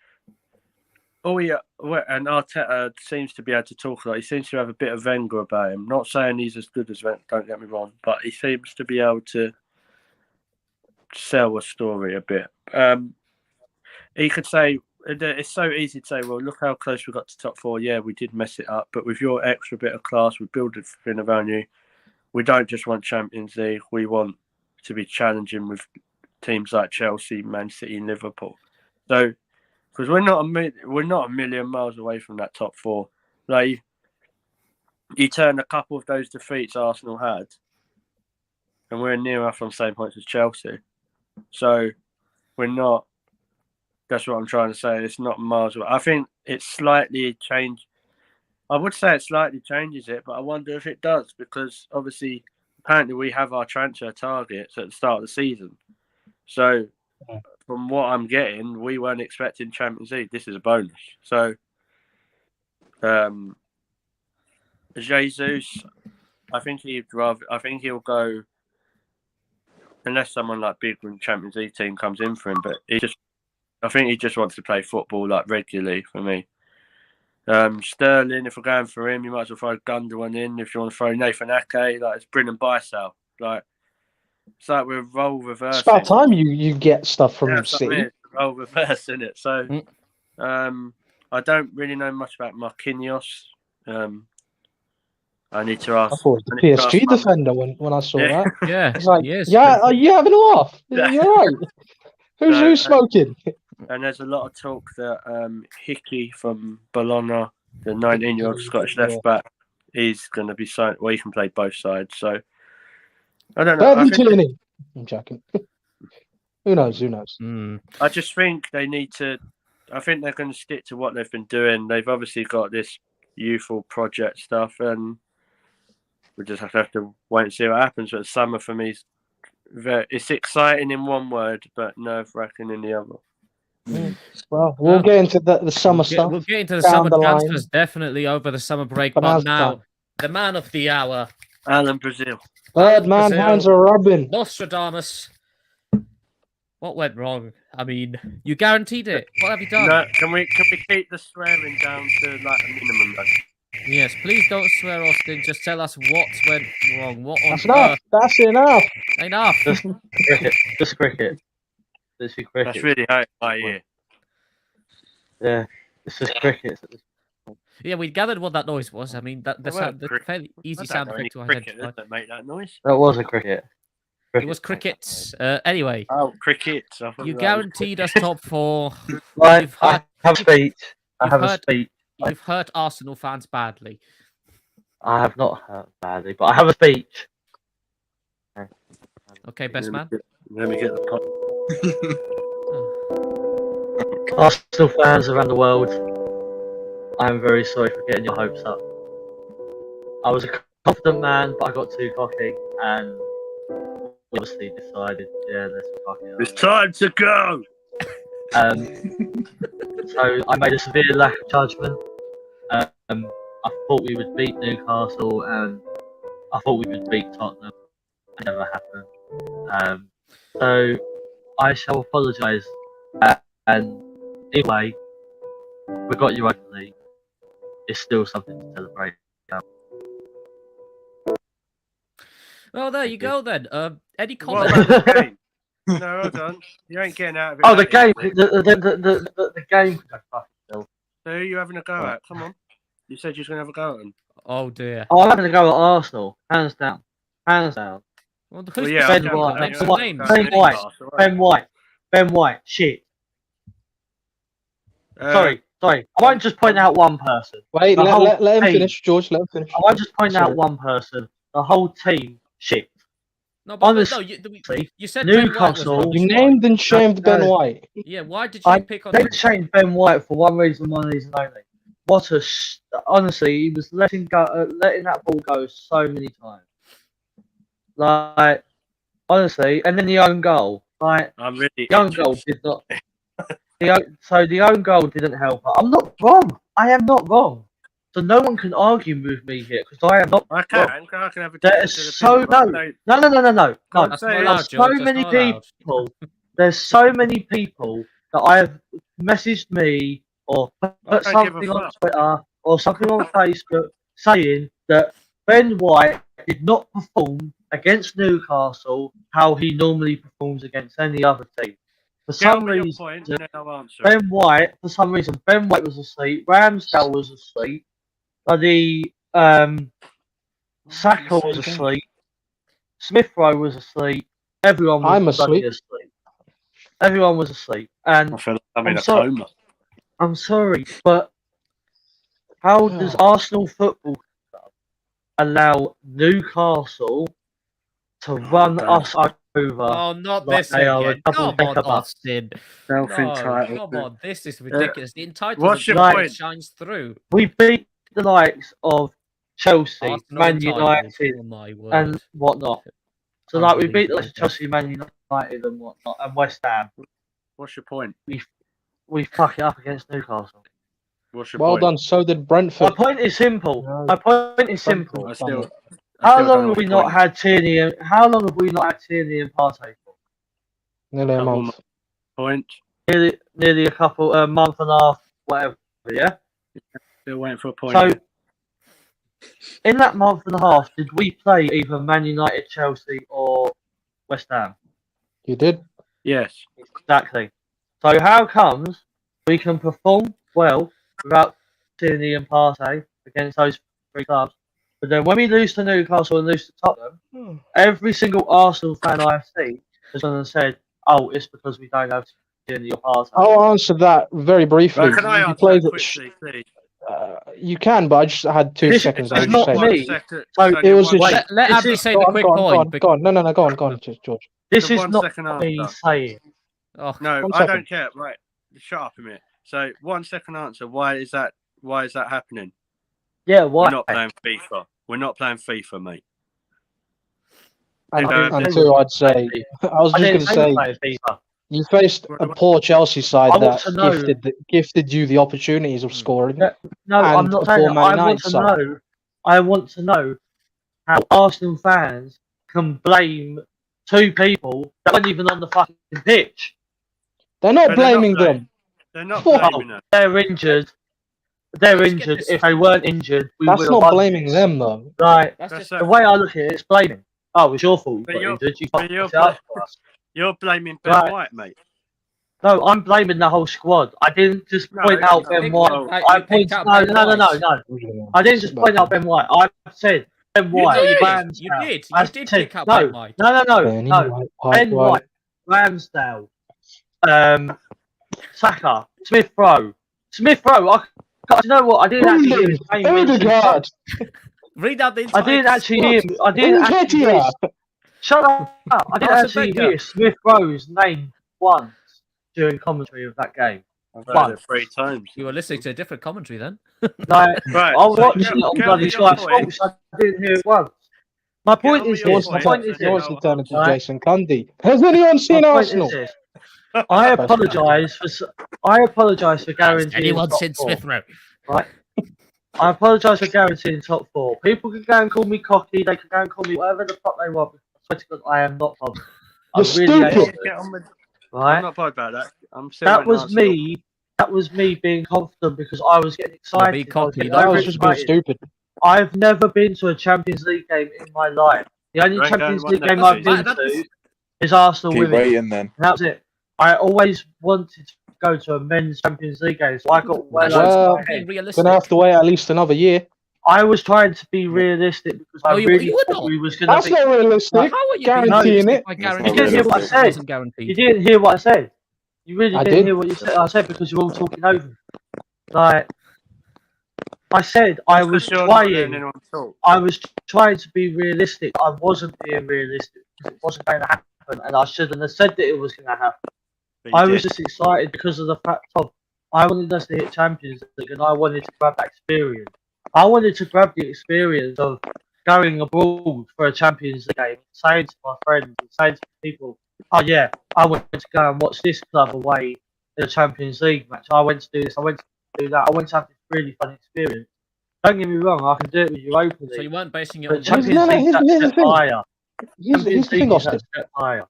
Arteta seems to be able to talk like he seems to have a bit of Wenger about him. Not saying he's as good as Wenger, don't get me wrong, but he seems to be able to sell a story a bit. He could say it's so easy to say, well, look how close we got to top 4. Yeah, we did mess it up, but with your extra bit of class, we build everything around you. We don't just want Champions League. We want to be challenging with teams like Chelsea, Man City, and Liverpool. So, because we're not a million miles away from that top 4. Like you turn a couple of those defeats Arsenal had, and we're near enough on the same points as Chelsea. So we're not. That's what I'm trying to say. It's not miles away. I think it's slightly changed. I would say it slightly changes it, but I wonder if it does because obviously, apparently, we have our transfer targets at the start of the season. So, from what I'm getting, we weren't expecting Champions League. This is a bonus. So, Jesus, I think he'll go unless someone like big from Champions League team comes in for him. But I think he just wants to play football like regularly for me. Sterling, if we're going for him, you might as well throw Gundogan in. If you want to throw Nathan Ake, like it's Brin and Bicel. Like it's like we're role reversing. It's about time you get stuff from City. Role reverse, isn't it? So, I don't really know much about Marquinhos. I need to ask. I thought it was the PSG defender when I saw that. Yeah, it's like, yes. yeah, are you having a laugh? You're right. Who's smoking? And there's a lot of talk that Hickey from Bologna, the 19-year-old Scottish left back, is going to be signed. Well, he can play both sides. So I don't know. I'm joking. Who knows? I just think they need to. I think they're going to stick to what they've been doing. They've obviously got this youthful project stuff, and we just have to wait and see what happens. But summer for me is it's exciting in one word, but nerve-wracking in the other. Well, we'll get into the summer stuff. We'll get into the summer transfers definitely over the summer break. But now, the man of the hour, Alan Brazil. Third man, hands are rubbing. Nostradamus. What went wrong? I mean, you guaranteed it. What have you done? No, can we keep the swearing down to like a minimum though? Yes, please don't swear, Austin. Just tell us what went wrong. What on That's enough. That's enough. Enough. Just cricket. Literally cricket. That's really how I hear. Yeah, it's just cricket. Yeah, we gathered what that noise was. I mean, that's a fairly easy sound effect to identify. That make that noise. That was a cricket. It was crickets. Anyway. Oh, crickets. You guaranteed us top 4. I have a speech. You've hurt Arsenal fans badly. I have not hurt badly, but I have a speech. Okay, best man. Let me get the pot. Arsenal fans around the world, I am very sorry for getting your hopes up. I was a confident man, but I got too cocky, and we obviously decided, let's fuck it up. It's time to go! So I made a severe lack of judgment. I thought we would beat Newcastle, and I thought we would beat Tottenham. It never happened. So I shall apologise. And anyway, we got Europa League. It's still something to celebrate. Well, there you go then. Any What comments? about the game? No, hold on. You ain't getting out of it. Oh, the game. The game. So who are you having a go at? Come on. You said you was going to have a go at them. Oh dear. Oh, I'm having a go at Arsenal. Hands down. Well, Well, yeah, Ben I'm White. next going names? Ben White. Shit. Sorry. I won't just point out one person. Wait, let him finish, George. Let him finish. I won't just point out one person. The whole team, shit. No, but Honestly, you said Ben White was Newcastle- rubbish. You Why? named and shamed Ben No. White. Yeah, why did you pick on They him? changed Ben White for one reason only. Honestly, he was letting that ball go so many times. Like, honestly, and then the own goal. Like, I'm really the own goal did not. The own goal didn't help. I'm not wrong. I am not wrong. So no one can argue with me here because I am not I can. wrong. I can have a There difference is of so opinion, but no. That's not allowed, There's George. so That's many not allowed. people. There's so many people that I have messaged me or I put don't give a something on fuck. Twitter or something on Facebook saying that Ben White did not perform against Newcastle how he normally performs against any other team. For Tell some me your reason, point, and then I'll answer. Ben White was asleep. Ramsdale was asleep. Bloody Saka was asleep. Smith Rowe was asleep. Everyone was I'm bloody asleep. asleep. Everyone was asleep. And I feel like I'm in I'm a sorry. coma. I'm sorry, but how does Arsenal Football Club allow Newcastle to run God. us over? Oh, not like this they are a again. double Come on, decker bus? Austin. No, Self-entitled. come on. This is ridiculous. The entitlement What's your point? shines through. We beat the likes of Chelsea, Arsenal Man entitled. United, Oh my word. and whatnot. So like we beat the likes of Chelsea, Man United, and whatnot, and West Ham. What's your point? We fuck it up against Newcastle. What's your Well point? done. So did My Brentford. point is simple. No. My point is simple. I Brentford. still How don't long know have we what not point had Tierney? How long have we not had Tierney and Partey for? Nearly a Couple month. point. Nearly a month and a half, whatever. Yeah. Still waiting for a point. So, in that month and a half, did we play either Man United, Chelsea, or West Ham? You did. Yes. Exactly. So how comes we can perform well without Tierney and Partey against those three clubs, but then when we lose to Newcastle and lose to Tottenham, every single Arsenal fan I've seen has gone and said, "Oh, it's because we don't have Tierney or Partey." I'll answer that very briefly. Well, can I You answer played that it quickly, please? you can, but I just had 2 This- seconds. it's I not just me. said. So it was a wait, Let this Abdi is- say Go the on, quick go on, point. go on. No, go on, George. This The is 1 not second me answer. saying. Oh, No, 1 I second. don't care. Right, shut up a minute. So 1 second answer. Why is that happening? Yeah, why? We're not playing FIFA. We're not playing FIFA, mate. And, I didn't and say two, we I'd say, I was I just didn't going to say say, we played FIFA. you faced a poor Chelsea I side want that to know- gifted you the opportunities of scoring. No, I'm and not a saying poor that. Man I United want to side. know. I want to know how Arsenal fans can blame two people that weren't even on the fucking pitch. They're not But they're not blaming blaming- them. They're not What? blaming us. They're injured. They're Let's get injured. this- If they weren't injured, we That's would have not won blaming this. them, though. Like that's That's just the way I look at it, it's blaming. Oh, it's your fault. You But got you're- injured. You but fucked you're it up for us. You're blaming Ben Right. White, mate. No, I'm blaming the whole squad. I didn't just No, point out you Ben picked White. out- I you picked pointed out no, Ben no, no, no, White. no. I didn't just point out Ben White. I said Ben White. did. Ramsdale. You did. You I did said- pick out no, Ben White. No. Benny Ben White, Ramsdale, Saka, Smith Rowe. You know what? I didn't actually hear his name mentioned. Odegaard. Read out the I entire didn't actually hear. squad. I didn't actually hear. Nketiah. Shut up! I didn't Arsene actually Wenger. hear Smith Rowe's name once during commentary of that game. I've heard it 3 times. You were listening to a different commentary then. Like Right. I was so watching tell- it on tell bloody me Sky your point. Sports. I didn't hear it once. My point on is with your this. My point. point is He wants this. to turn into Right. Jason Cundy. Has anyone My seen point Arsenal? is this. I apologise for guaranteeing Anyone top seen 4. Smith Rowe? Right. I apologise for guaranteeing top 4. People can go and call me cocky. They can go and call me whatever the fuck they want. I swear to God, I am not bothered. I You're really am stupid. not Get on with. right? I'm not bothered about that. I'm still That waiting to was answer your- me. That was me being confident because I was getting excited. being I was cocky, getting that That was was just being overexcited. stupid. I've never been to a Champions League game in my life. The only Right, Champions go on, League next game I've season. been That's- to is Arsenal Keep women. waiting then. And that was it. I always wanted to go to a men's Champions League game, so I got well That's over Well, my being head. realistic. Gonna have to wait at least another year. I was trying to be realistic because I No, you really were thought not. we was going to That's be. not realistic. How are you Guaranteeing being it. by That's not guaranteeing? You didn't hear what I It said. wasn't You guaranteed. didn't hear what I said. You really I didn't did. hear what you said. I said because you're all talking over me. Like I said, I was Because you're not letting trying. anyone talk. I was trying to be realistic. I wasn't being realistic. because it wasn't going to happen, and I shouldn't have said that it was going to happen. But you I was did. just excited because of the fact of I wanted us to hit Champions League, and I wanted to grab that experience. I wanted to grab the experience of going abroad for a Champions League game, saying to my friends and saying to people, "Oh yeah, I went to go and watch this club away in a Champions League match. I went to do this. I went to do that. I went to have this really fun experience." Don't get me wrong, I can do it with Europa League. So you weren't basing it But on Champions League here's that the step thing. higher. Here's the thing, League is Austin. that step higher.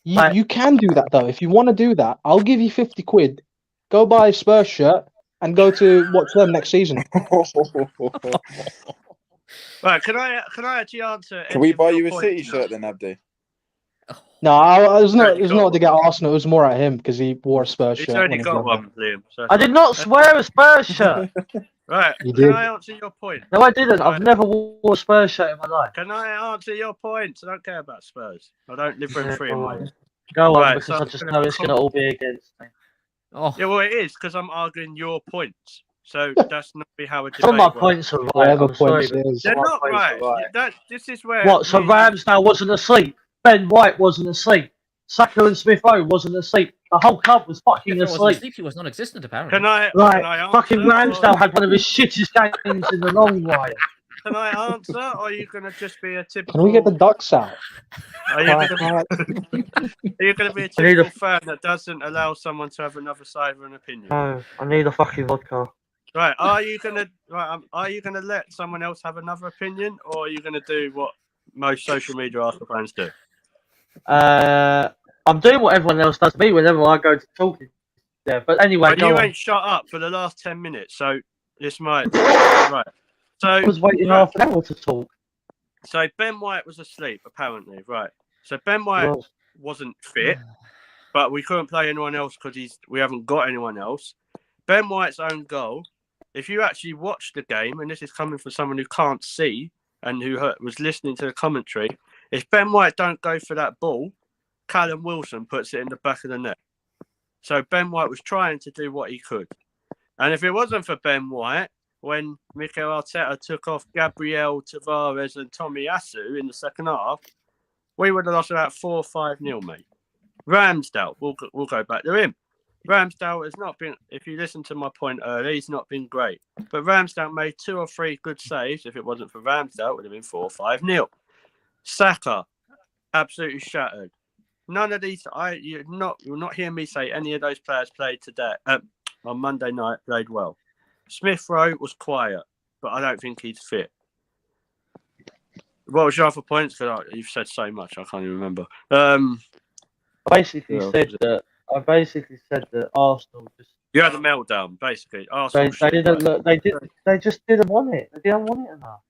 You can do that though. If you want to do that, I'll give you 50 quid. Go buy a Spurs shirt and go to watch them next season. Right, can I actually answer? Can we any of buy your you a points City now? shirt then, Abdi? No, it was not. Already It was got not one. to get Arsenal. It was more at him because he wore a Spurs He's shirt already when he was got younger. one, Liam. So I did not swear a Spurs shirt. Right, You can did. I answer your point? No, I didn't. Right. I've never wore a Spurs shirt in my life. Can I answer your points? I don't care about Spurs. I don't live rent free in my head. Go on, Right, because so I just know it's going to all be against me. Oh, Yeah, well, it is because I'm arguing your points. So that's not be how a debate Some of my works. points are right. Whatever I'm sorry, points but it is. They're some of my not points are right. This is where. What? So me and you- Ramsdale wasn't asleep. Ben White wasn't asleep. Saka and Smith Rowe wasn't asleep. The whole club was fucking if it wasn't asleep. asleep, he was non-existent apparently. Can I? Right, Can I answer? fucking Ramsdale had one of his shittest games in the long while. Can I answer? Or are you going to just be a typical? Can we get the ducks out? Are you going to be a I need a- typical fan that doesn't allow someone to have another side of an opinion? No, I need a fucking vodka. Right? Are you gonna let someone else have another opinion, or are you gonna do what most social media Arsenal fans do? I'm doing what everyone else does to me whenever I go to talking. Yeah, but anyway, But go you on. ain't shut up for the last 10 minutes, so this might right. So I was waiting right, half an hour to talk. so Ben White was asleep apparently, right? So Ben White Well, wasn't fit, but we couldn't play anyone else because we haven't got anyone else. Ben White's own goal. If you actually watch the game, and this is coming from someone who can't see and who was listening to the commentary, if Ben White don't go for that ball, Callum Wilson puts it in the back of the net. So Ben White was trying to do what he could. And if it wasn't for Ben White, when Mikel Arteta took off Gabriel, Tavares and Tomiyasu in the second half, we would have lost about 4 or 5-0, mate. Ramsdale, we'll go back to him. Ramsdale has not been, if you listen to my point earlier, he's not been great. But Ramsdale made 2 or 3 good saves. If it wasn't for Ramsdale, it would have been 4 or 5-0. Saka, absolutely shattered. None of these, you'll not hear me say any of those players played today, on Monday night, played well. Smith Rowe was quiet, but I don't think he's fit. What was your other points? Because you've said so much, I can't even remember. basically Yeah, said that. I basically said that Arsenal just. You had a meltdown, basically. Arsenal They didn't right. look. They just didn't want it. They didn't want it enough.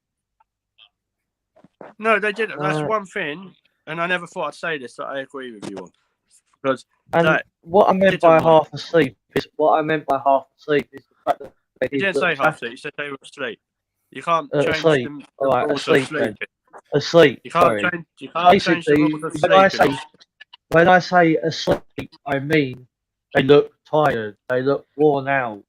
No, they didn't. That's No. one thing, and I never thought I'd say this, that I agree with you on. Because And that, what I meant didn't by want half asleep is the fact that they you didn't say half asleep, you said they were asleep. You can't change asleep. the All right, rules asleep of sleeping. asleep. You can't Sorry. change. You can't change the Basically, rules of when sleeping. when I say asleep, I mean they look tired. They look worn out.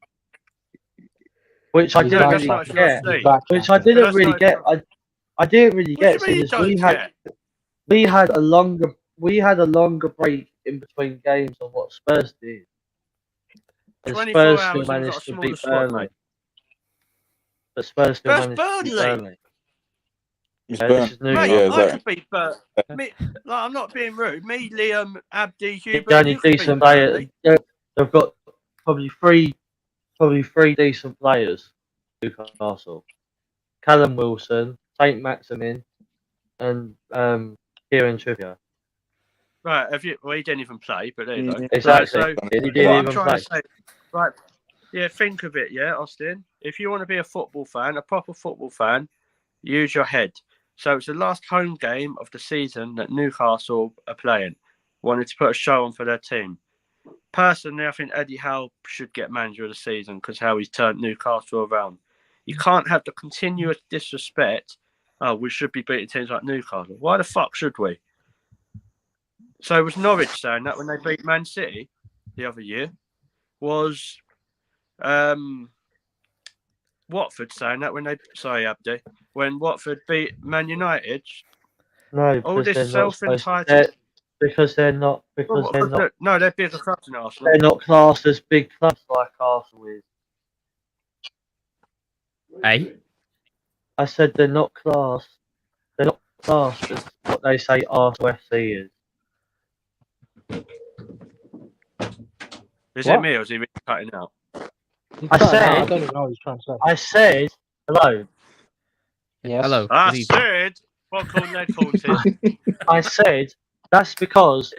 Which I He's didn't back, really not if Captain. you're get. asleep. He's back, Which I Captain. didn't that's really not- get. I didn't really What get do you mean you because we don't had care? a longer break in between games than what Spurs did. And 24 Spurs hours still and we've got a managed to smaller beat squad, Burnley. mate. But Spurs still That's managed to beat Burnley. Burnley. It's Yeah, burnt. this is new. Mate, Yeah, I exactly. could beat Burnley. I'm not being rude. Me, Liam, Abdi, Hubert, The only you could beat decent player. Burnley. They've got probably three decent players. Newcastle, Callum Wilson, Saint Maximin, and Kieran Trippier. Right, well, he didn't even play, but there you go. Exactly. Right, He so didn't what I'm even trying play. to say, right, yeah, think of it, yeah, Austin. If you want to be a football fan, a proper football fan, use your head. So it's the last home game of the season that Newcastle are playing. Wanted to put a show on for their team. Personally, I think Eddie Howe should get manager of the season because how he's turned Newcastle around. You can't have the continuous disrespect. Oh, we should be beating teams like Newcastle. Why the fuck should we? So was Norwich saying that when they beat Man City the other year? Was Watford saying that when Watford beat Man United? No, All because this they're not supposed self-entitled. because they're not No, they're bigger clubs than Arsenal. they're not classed as big clubs like Arsenal is. Hey, I said they're not classed. They're not classed as what they say Arsenal FC is. Is What? it me or is he really cutting out? I said- I don't even know what he's trying to say. I said hello. Yes. hello. I good evening. said, what called lead haunted? I said that's because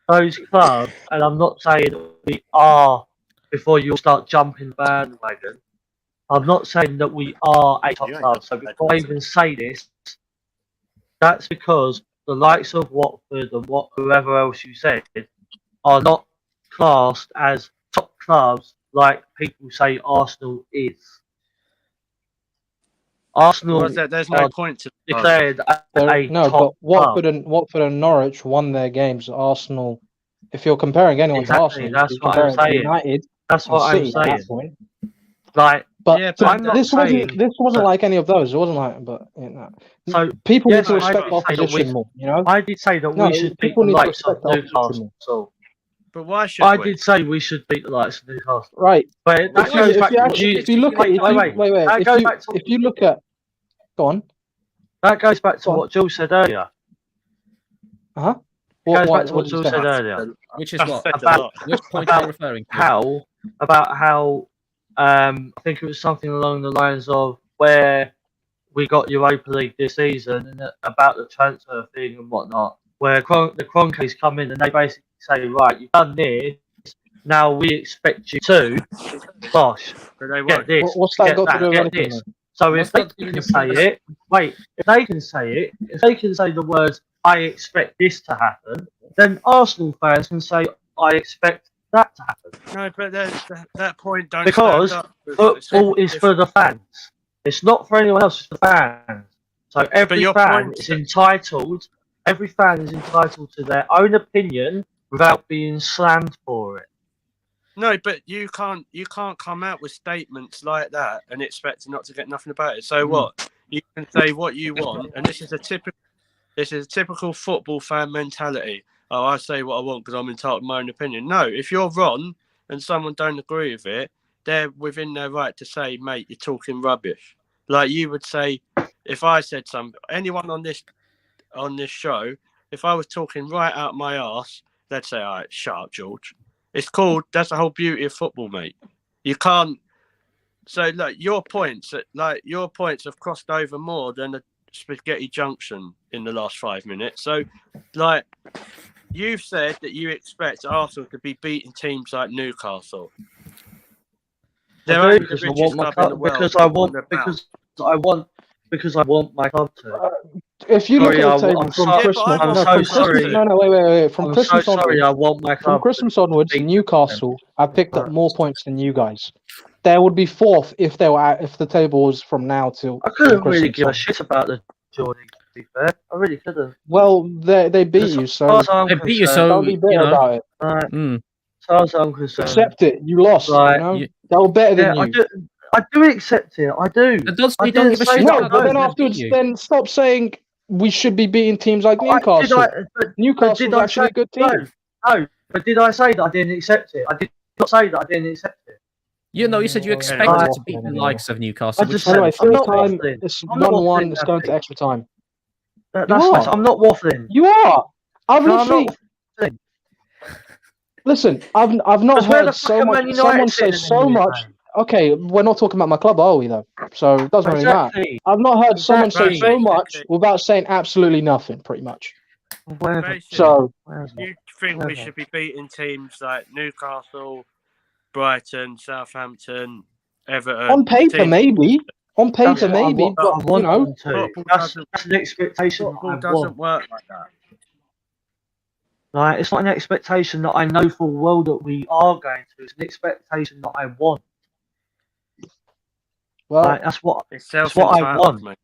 those clubs, and I'm not saying we are before you start jumping the bandwagon. I'm not saying that we are a top You ain't club. got So that before I even say this, that's because the likes of Watford and whoever else you said are not classed as top clubs like people say Arsenal is. Arsenal Well, there's no are point to declared as a No, top but Watford and Norwich won their games. Arsenal, if you're comparing anyone Exactly, to Arsenal, that's you're what I'm comparing saying. United That's and what I'm City at that saying. point. Like, But Yeah, to- but I'm not this saying wasn't that- like any of those. It wasn't like, but you know, So, people yes, need to I respect did our say that position we- more. You know, I did say that No, we should beat people the need to likes of respect our position more. Newcastle. But why should I we? did say we should beat the likes of Newcastle. Right. But that If you, goes if back you to actually, if you look at, if wait. you, wait, That if goes you, back to if you look at, go on. that goes back to Go on. what Jules said earlier. Uh huh. Goes back What to what did you Jules say? said earlier. Which is I've what? said a About- lot. Which point are about you referring to? How I think it was something along the lines of where we got Europa League this season and about the transfer thing and whatnot, where the Kroenkes come in and they basically say, right, you've done this, now we expect you to, gosh, But they get won't. this, What's that get got to that, do with get anything? this. Then? So What's if they that doing can your say points? it, if they can say it, if they can say the words, I expect this to happen, then Arsenal fans can say, I expect that to happen. No, but that point don't Because stand up. football is for the fans. It's not for anyone else, it's for the fans. So every your fan point- is entitled to their own opinion without being slammed for it. No, but you can't come out with statements like that and expect not to get nothing about it. So what? You can say what you want, and this is a typical football fan mentality. Oh, I say what I want because I'm entitled to my own opinion. No, if you're wrong and someone don't agree with it, they're within their right to say, mate, you're talking rubbish. Like you would say, if I said anyone on this show, if I was talking right out my arse, they'd say, all right, shut up, George. That's the whole beauty of football, mate. You can't. So look, your points have crossed over more than a spaghetti junction in the last 5 minutes. So, like, you've said that you expect Arsenal to be beating teams like Newcastle. They're only the richest club in the world. Because I want my club to. If you look Sorry, at the table I'm from sorry, Christmas, I'm so from Christmas, sorry. wait. From I'm Christmas so sorry, onwards, I want my club. from Christmas onwards, beat Newcastle have picked up more points than you guys. They would be fourth if the table was from now till. I couldn't till really Christmas give a on. shit about the Geordie, to be fair. I really couldn't. Well, they beat you, As so far as I'm They beat you, concerned, don't be bitter you know. about it. right, Mm. as far as I'm concerned, Accept it. You lost. Right. You know You- they were better than yeah, you. I do accept it. I do. It does, I you don't didn't give a say shit that, Well, about but no. then those that afterwards, beat you. then stop saying we should be beating teams like Newcastle. Newcastle's actually a good team. No, but did I say that I didn't accept it? I did not say that I didn't accept it. You know, you said you Well, expected anyway. to beat the likes of Newcastle. I Which just is said- Anyway, I'm full not time. waffling. It's I'm not 1-1. waffling, It's going to Andy. extra time. That's You nice. are. I'm not waffling. You are. I've No, I'm literally. not waffling. Listen, I've not Because where the heard fuck so are much. Man Someone United say sitting in so the minute, much. mate? Okay, we're not talking about my club, are we? Though, so it doesn't really matter. Exactly. I've not heard someone say Exactly. so much without saying absolutely nothing, pretty much. Whatever. Basically, So Whatever. you think we should be beating teams like Newcastle, Brighton, Southampton, Everton. on paper, teams- maybe. On That's paper, what I maybe. want, But I want you know, them to. Football That's doesn't- an expectation that Football I doesn't want. work like that. Right? It's not an expectation that I know full well that we are going to. It's an expectation that I want. well, Right? That's what It's what I self-entitled, want. mate.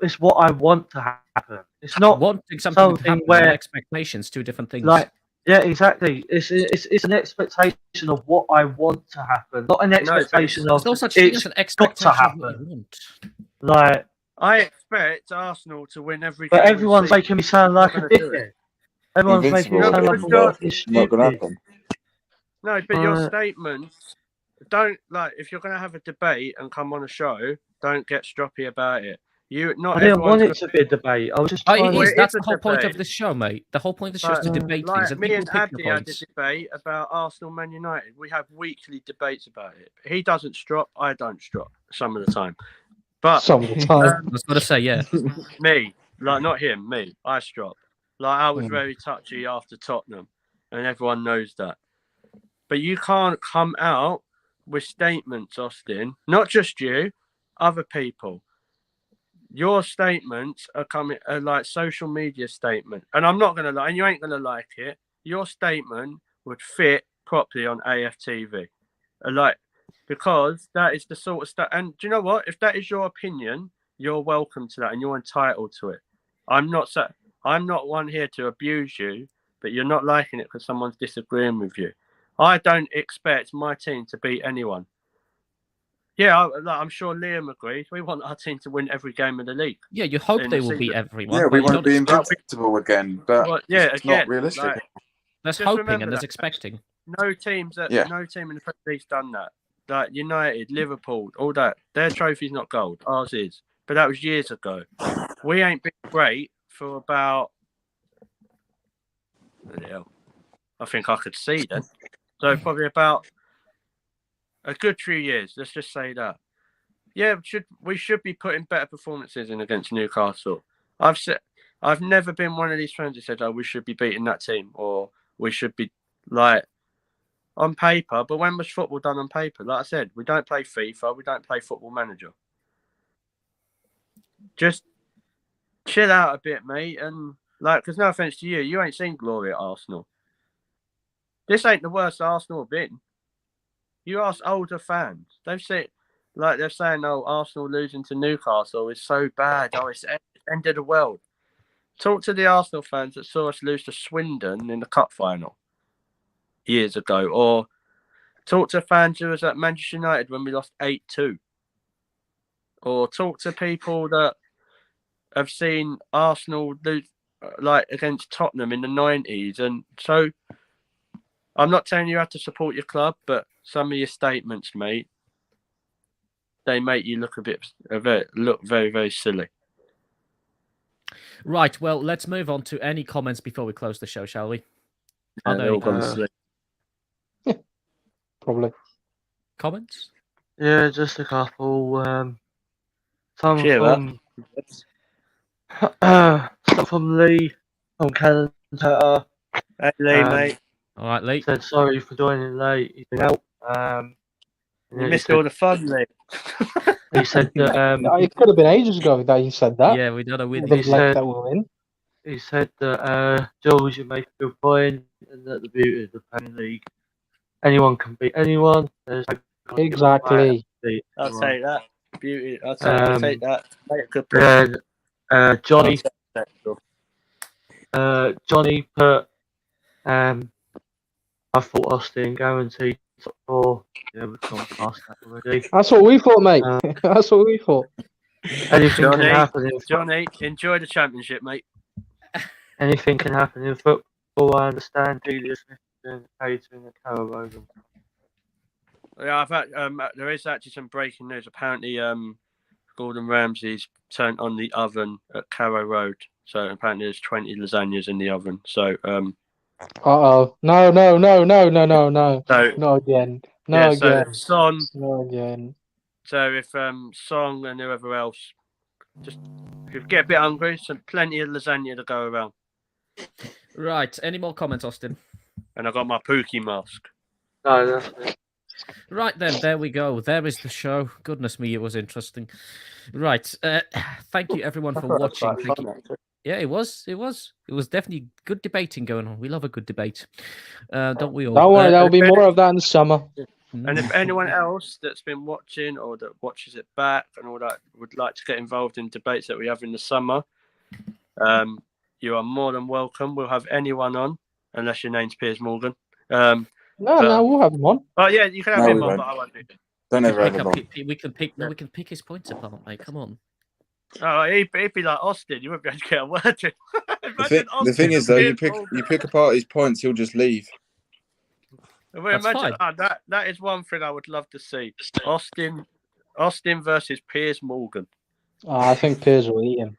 It's what I want to happen. It's not wanting something to something happen where- and expectations, two different things. like, yeah, exactly. It's an expectation of what I want to happen, not an expectation There's of no such thing it's as an got to expectation of what happen. you want. Like, I expect Arsenal to win every But game. of the everyone's season. making me sound like a Not gonna do dickhead. Everyone's making me Invincible. sound like Because a you're- fucking Not gonna stupid. happen. No, but your Uh, statements don't like if you're going to have a debate and come on a show, don't get stroppy about it. Not I didn't want everyone's it to be a debate. I was just Oh, trying it Well, is. it That's is the a whole point of debate. this show, mate. The whole point of the show is to But, debate things, like and me people and pick the Abdi had a points. debate about Arsenal, Man United. We have weekly debates about it. He doesn't strop, I don't strop some of the time. But Some of the time. I was going to say, yeah. me, like not him, me, I strop. Like I was Mm. very touchy after Tottenham, and everyone knows that. But you can't come out with statements, Austin. Not just you, other people. Your statements are like social media statement, and I'm not gonna lie, and you ain't gonna like it. Your statement would fit properly on AFTV, because that is the sort of stuff. And do you know what? If that is your opinion, you're welcome to that, and you're entitled to it. I'm not one here to abuse you, but you're not liking it because someone's disagreeing with you. I don't expect my team to beat anyone. Yeah, I'm sure Liam agrees. We want our team to win every game of the league. Yeah, you hope In they the will beat season. everyone. Yeah, but we you want to don't be expect- invincible again, but Well, yeah, it's again, not realistic. like, There's just hoping remember and there's that. expecting. no team in the Premier League's done that. Like United, Liverpool, all that. Their trophy's not gold. Ours is. But that was years ago. We ain't been great for about. I think I could see then. So probably about a good 3 years. Let's just say that. Yeah, we should be putting better performances in against Newcastle. I've never been one of these fans who said, "Oh, we should be beating that team," or "We should be like." On paper, but when was football done on paper? Like I said, we don't play FIFA, we don't play Football Manager. Just chill out a bit, mate, and because no offense to you, you ain't seen glory at Arsenal. This ain't the worst Arsenal have been. You ask older fans, they've said, they're saying, "Oh, Arsenal losing to Newcastle is so bad. Oh, it's the end of the world." Talk to the Arsenal fans that saw us lose to Swindon in the cup final years ago, or talk to fans who was at Manchester United when we lost 8-2. Or talk to people that have seen Arsenal lose against Tottenham in the 90s. And so I'm not telling you how to support your club, but some of your statements, mate, they make you look very, very silly. Right, well, let's move on to any comments before we close the show, shall we? Are there They're all any gone to sleep. Probably. comments? yeah, just a couple. Some Cheer from some from Lee from Canada. Hey, Lee, Um, mate. All right, Lee. Said sorry for joining late. He's been out. You missed all the fun, Lee. He said that It could have been ages ago that he said that. Yeah, we don't know with The he black said- that we're in. he said that Jules, you make a good point, and that the beauty of the Premier League, anyone can beat anyone. There's no Exactly. beat I'll anyone. take that. Beauty. I'll take that. Make a good point. Then Johnny Cool. Johnny put I thought Austin guaranteed top 4. Yeah, we've gone past that already. That's what we thought, mate. That's what we thought. Anything can Johnny, happen in Johnny, enjoy the championship, mate. anything can happen in football. I understand Julius Smith doing the catering at Carrow Road. Yeah, I've had, there is actually some breaking news. Apparently, Gordon Ramsay's turned on the oven at Carrow Road. So apparently there's 20 lasagnas in the oven. So Uh-oh. No. So Not again. yeah, Again. So Again. So if Song and whoever else just if you get a bit hungry, some plenty of lasagna to go around. Right, any more comments, Austin? And I got my Pookie mask. No, that's it. Right then, there we go. There is the show. Goodness me, it was interesting. Right, thank you everyone for watching. Thank you. Yeah, it was definitely good debating going on. We love a good debate, don't we all? Don't worry, there'll be more of that in the summer. And if anyone else that's been watching or that watches it back and all that would like to get involved in debates that we have in the summer, you are more than welcome. We'll have anyone on, unless your name's Piers Morgan. No, we'll have him on. Oh yeah, you can have No, him we on, won't. but I won't do it. Don't ever we have can them on. pick his points apart, mate. Come on. Oh, he'd be like Austin. You wouldn't be able to get a word in. The thing is, though, you pick apart his points, he'll just leave. Imagine that is one thing I would love to see. Austin versus Piers Morgan. I think Piers will eat him.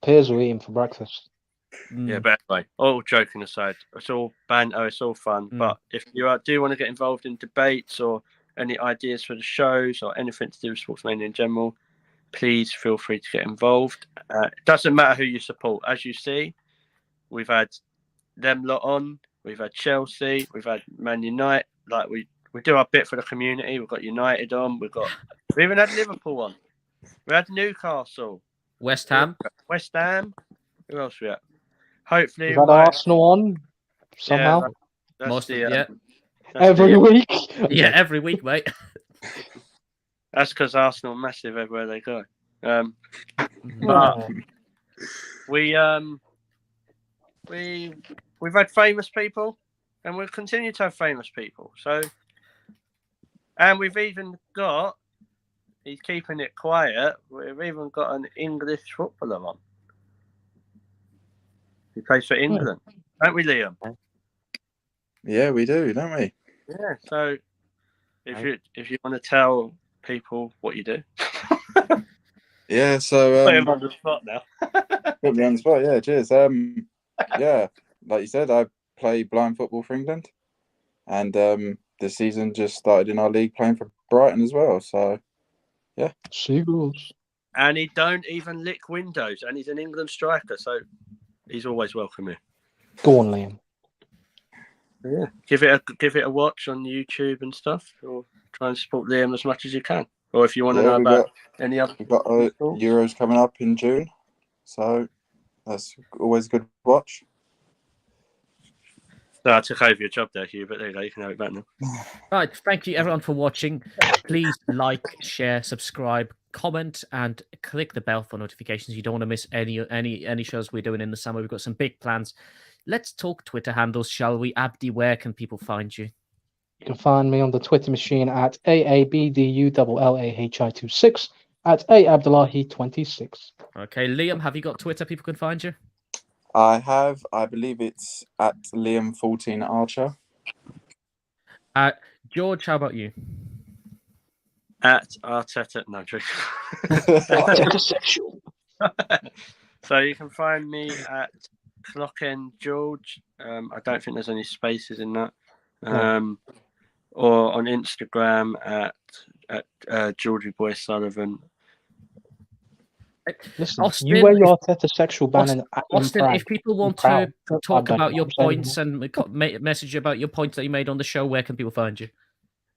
Piers will eat him for breakfast. Yeah, but anyway, all joking aside, it's all banter, it's all fun. But if you do want to get involved in debates or any ideas for the shows or anything to do with Sportsmania in general, please feel free to get involved. It doesn't matter who you support. As you see, we've had them lot on. We've had Chelsea. We've had Man United. Like we do our bit for the community. We've got United on. We even had Liverpool on. We had Newcastle. West Ham. Who else we had? Hopefully, we've had Arsenal on somehow. Every week. Yeah, every week, mate. That's because Arsenal are massive everywhere they go. But we've had famous people, and we'll continue to have famous people. So, and we've even got. He's keeping it quiet. We've even got an English footballer on. He plays for England, don't we, Liam? Yeah, we do, don't we? Yeah. So, if you want to tell people what you do, yeah. So put him on the spot now. Put me on the spot. Yeah. Cheers. Yeah. Like you said, I play blind football for England, and this season just started in our league playing for Brighton as well. So. Yeah, Seagulls. And he don't even lick windows, and he's an England striker, so he's always welcome here. Go on, Liam. Yeah, give it a watch on YouTube and stuff, or try and support Liam as much as you can. Or if you want to know about any other, we've got Euros coming up in June, so that's always a good watch. No, I took over your job there, Hugh, but there you go. You can have it back now. Right. Thank you, everyone, for watching. Please like, share, subscribe, comment, and click the bell for notifications. You don't want to miss any shows we're doing in the summer. We've got some big plans. Let's talk Twitter handles, shall we? Abdi, where can people find you? You can find me on the Twitter machine at AABDULLAHI26, at AAbdullahi26. Okay, Liam, have you got Twitter people can find you? I have. I believe it's at Liam14Archer. George, how about you? At Arteta. No, joke. Arteta sexual. So you can find me at Clockend George. I don't think there's any spaces in that. Or on Instagram at Georgie Boy Sullivan. Listen, Austin, you wear your Arteta sexual banner. Austin, if people want to talk about your points and message you about your points that you made on the show, where can people find you?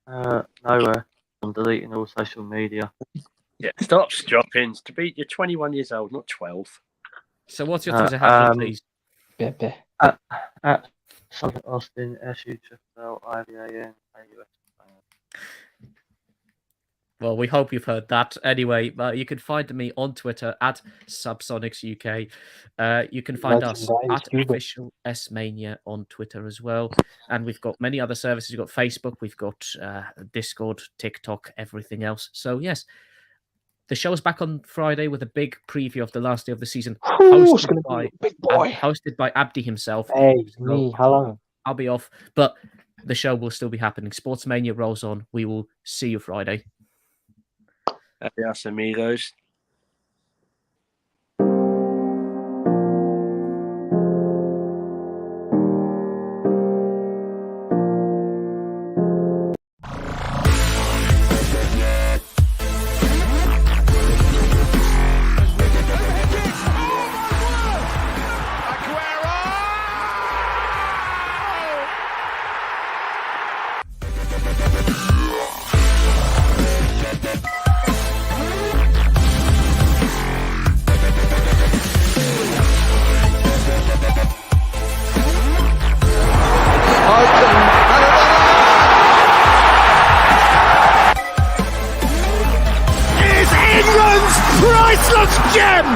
Nowhere. I'm deleting all social media. Yeah, stop stroppings. You're 21 years old, not 12. So what's your Twitter handle, please? At Austin SUIVAN. Well, we hope you've heard that. Anyway, you can find me on Twitter at SubsonicsUK. You can find us at Official S-Mania on Twitter as well. And we've got many other services. We've got Facebook, we've got Discord, TikTok, everything else. So, yes, the show is back on Friday with a big preview of the last day of the season. Hosted by Abdi himself. Hey, me, hello. I'll be off, but the show will still be happening. Sportsmania rolls on. We will see you Friday. Adios, amigos. Priceless gem!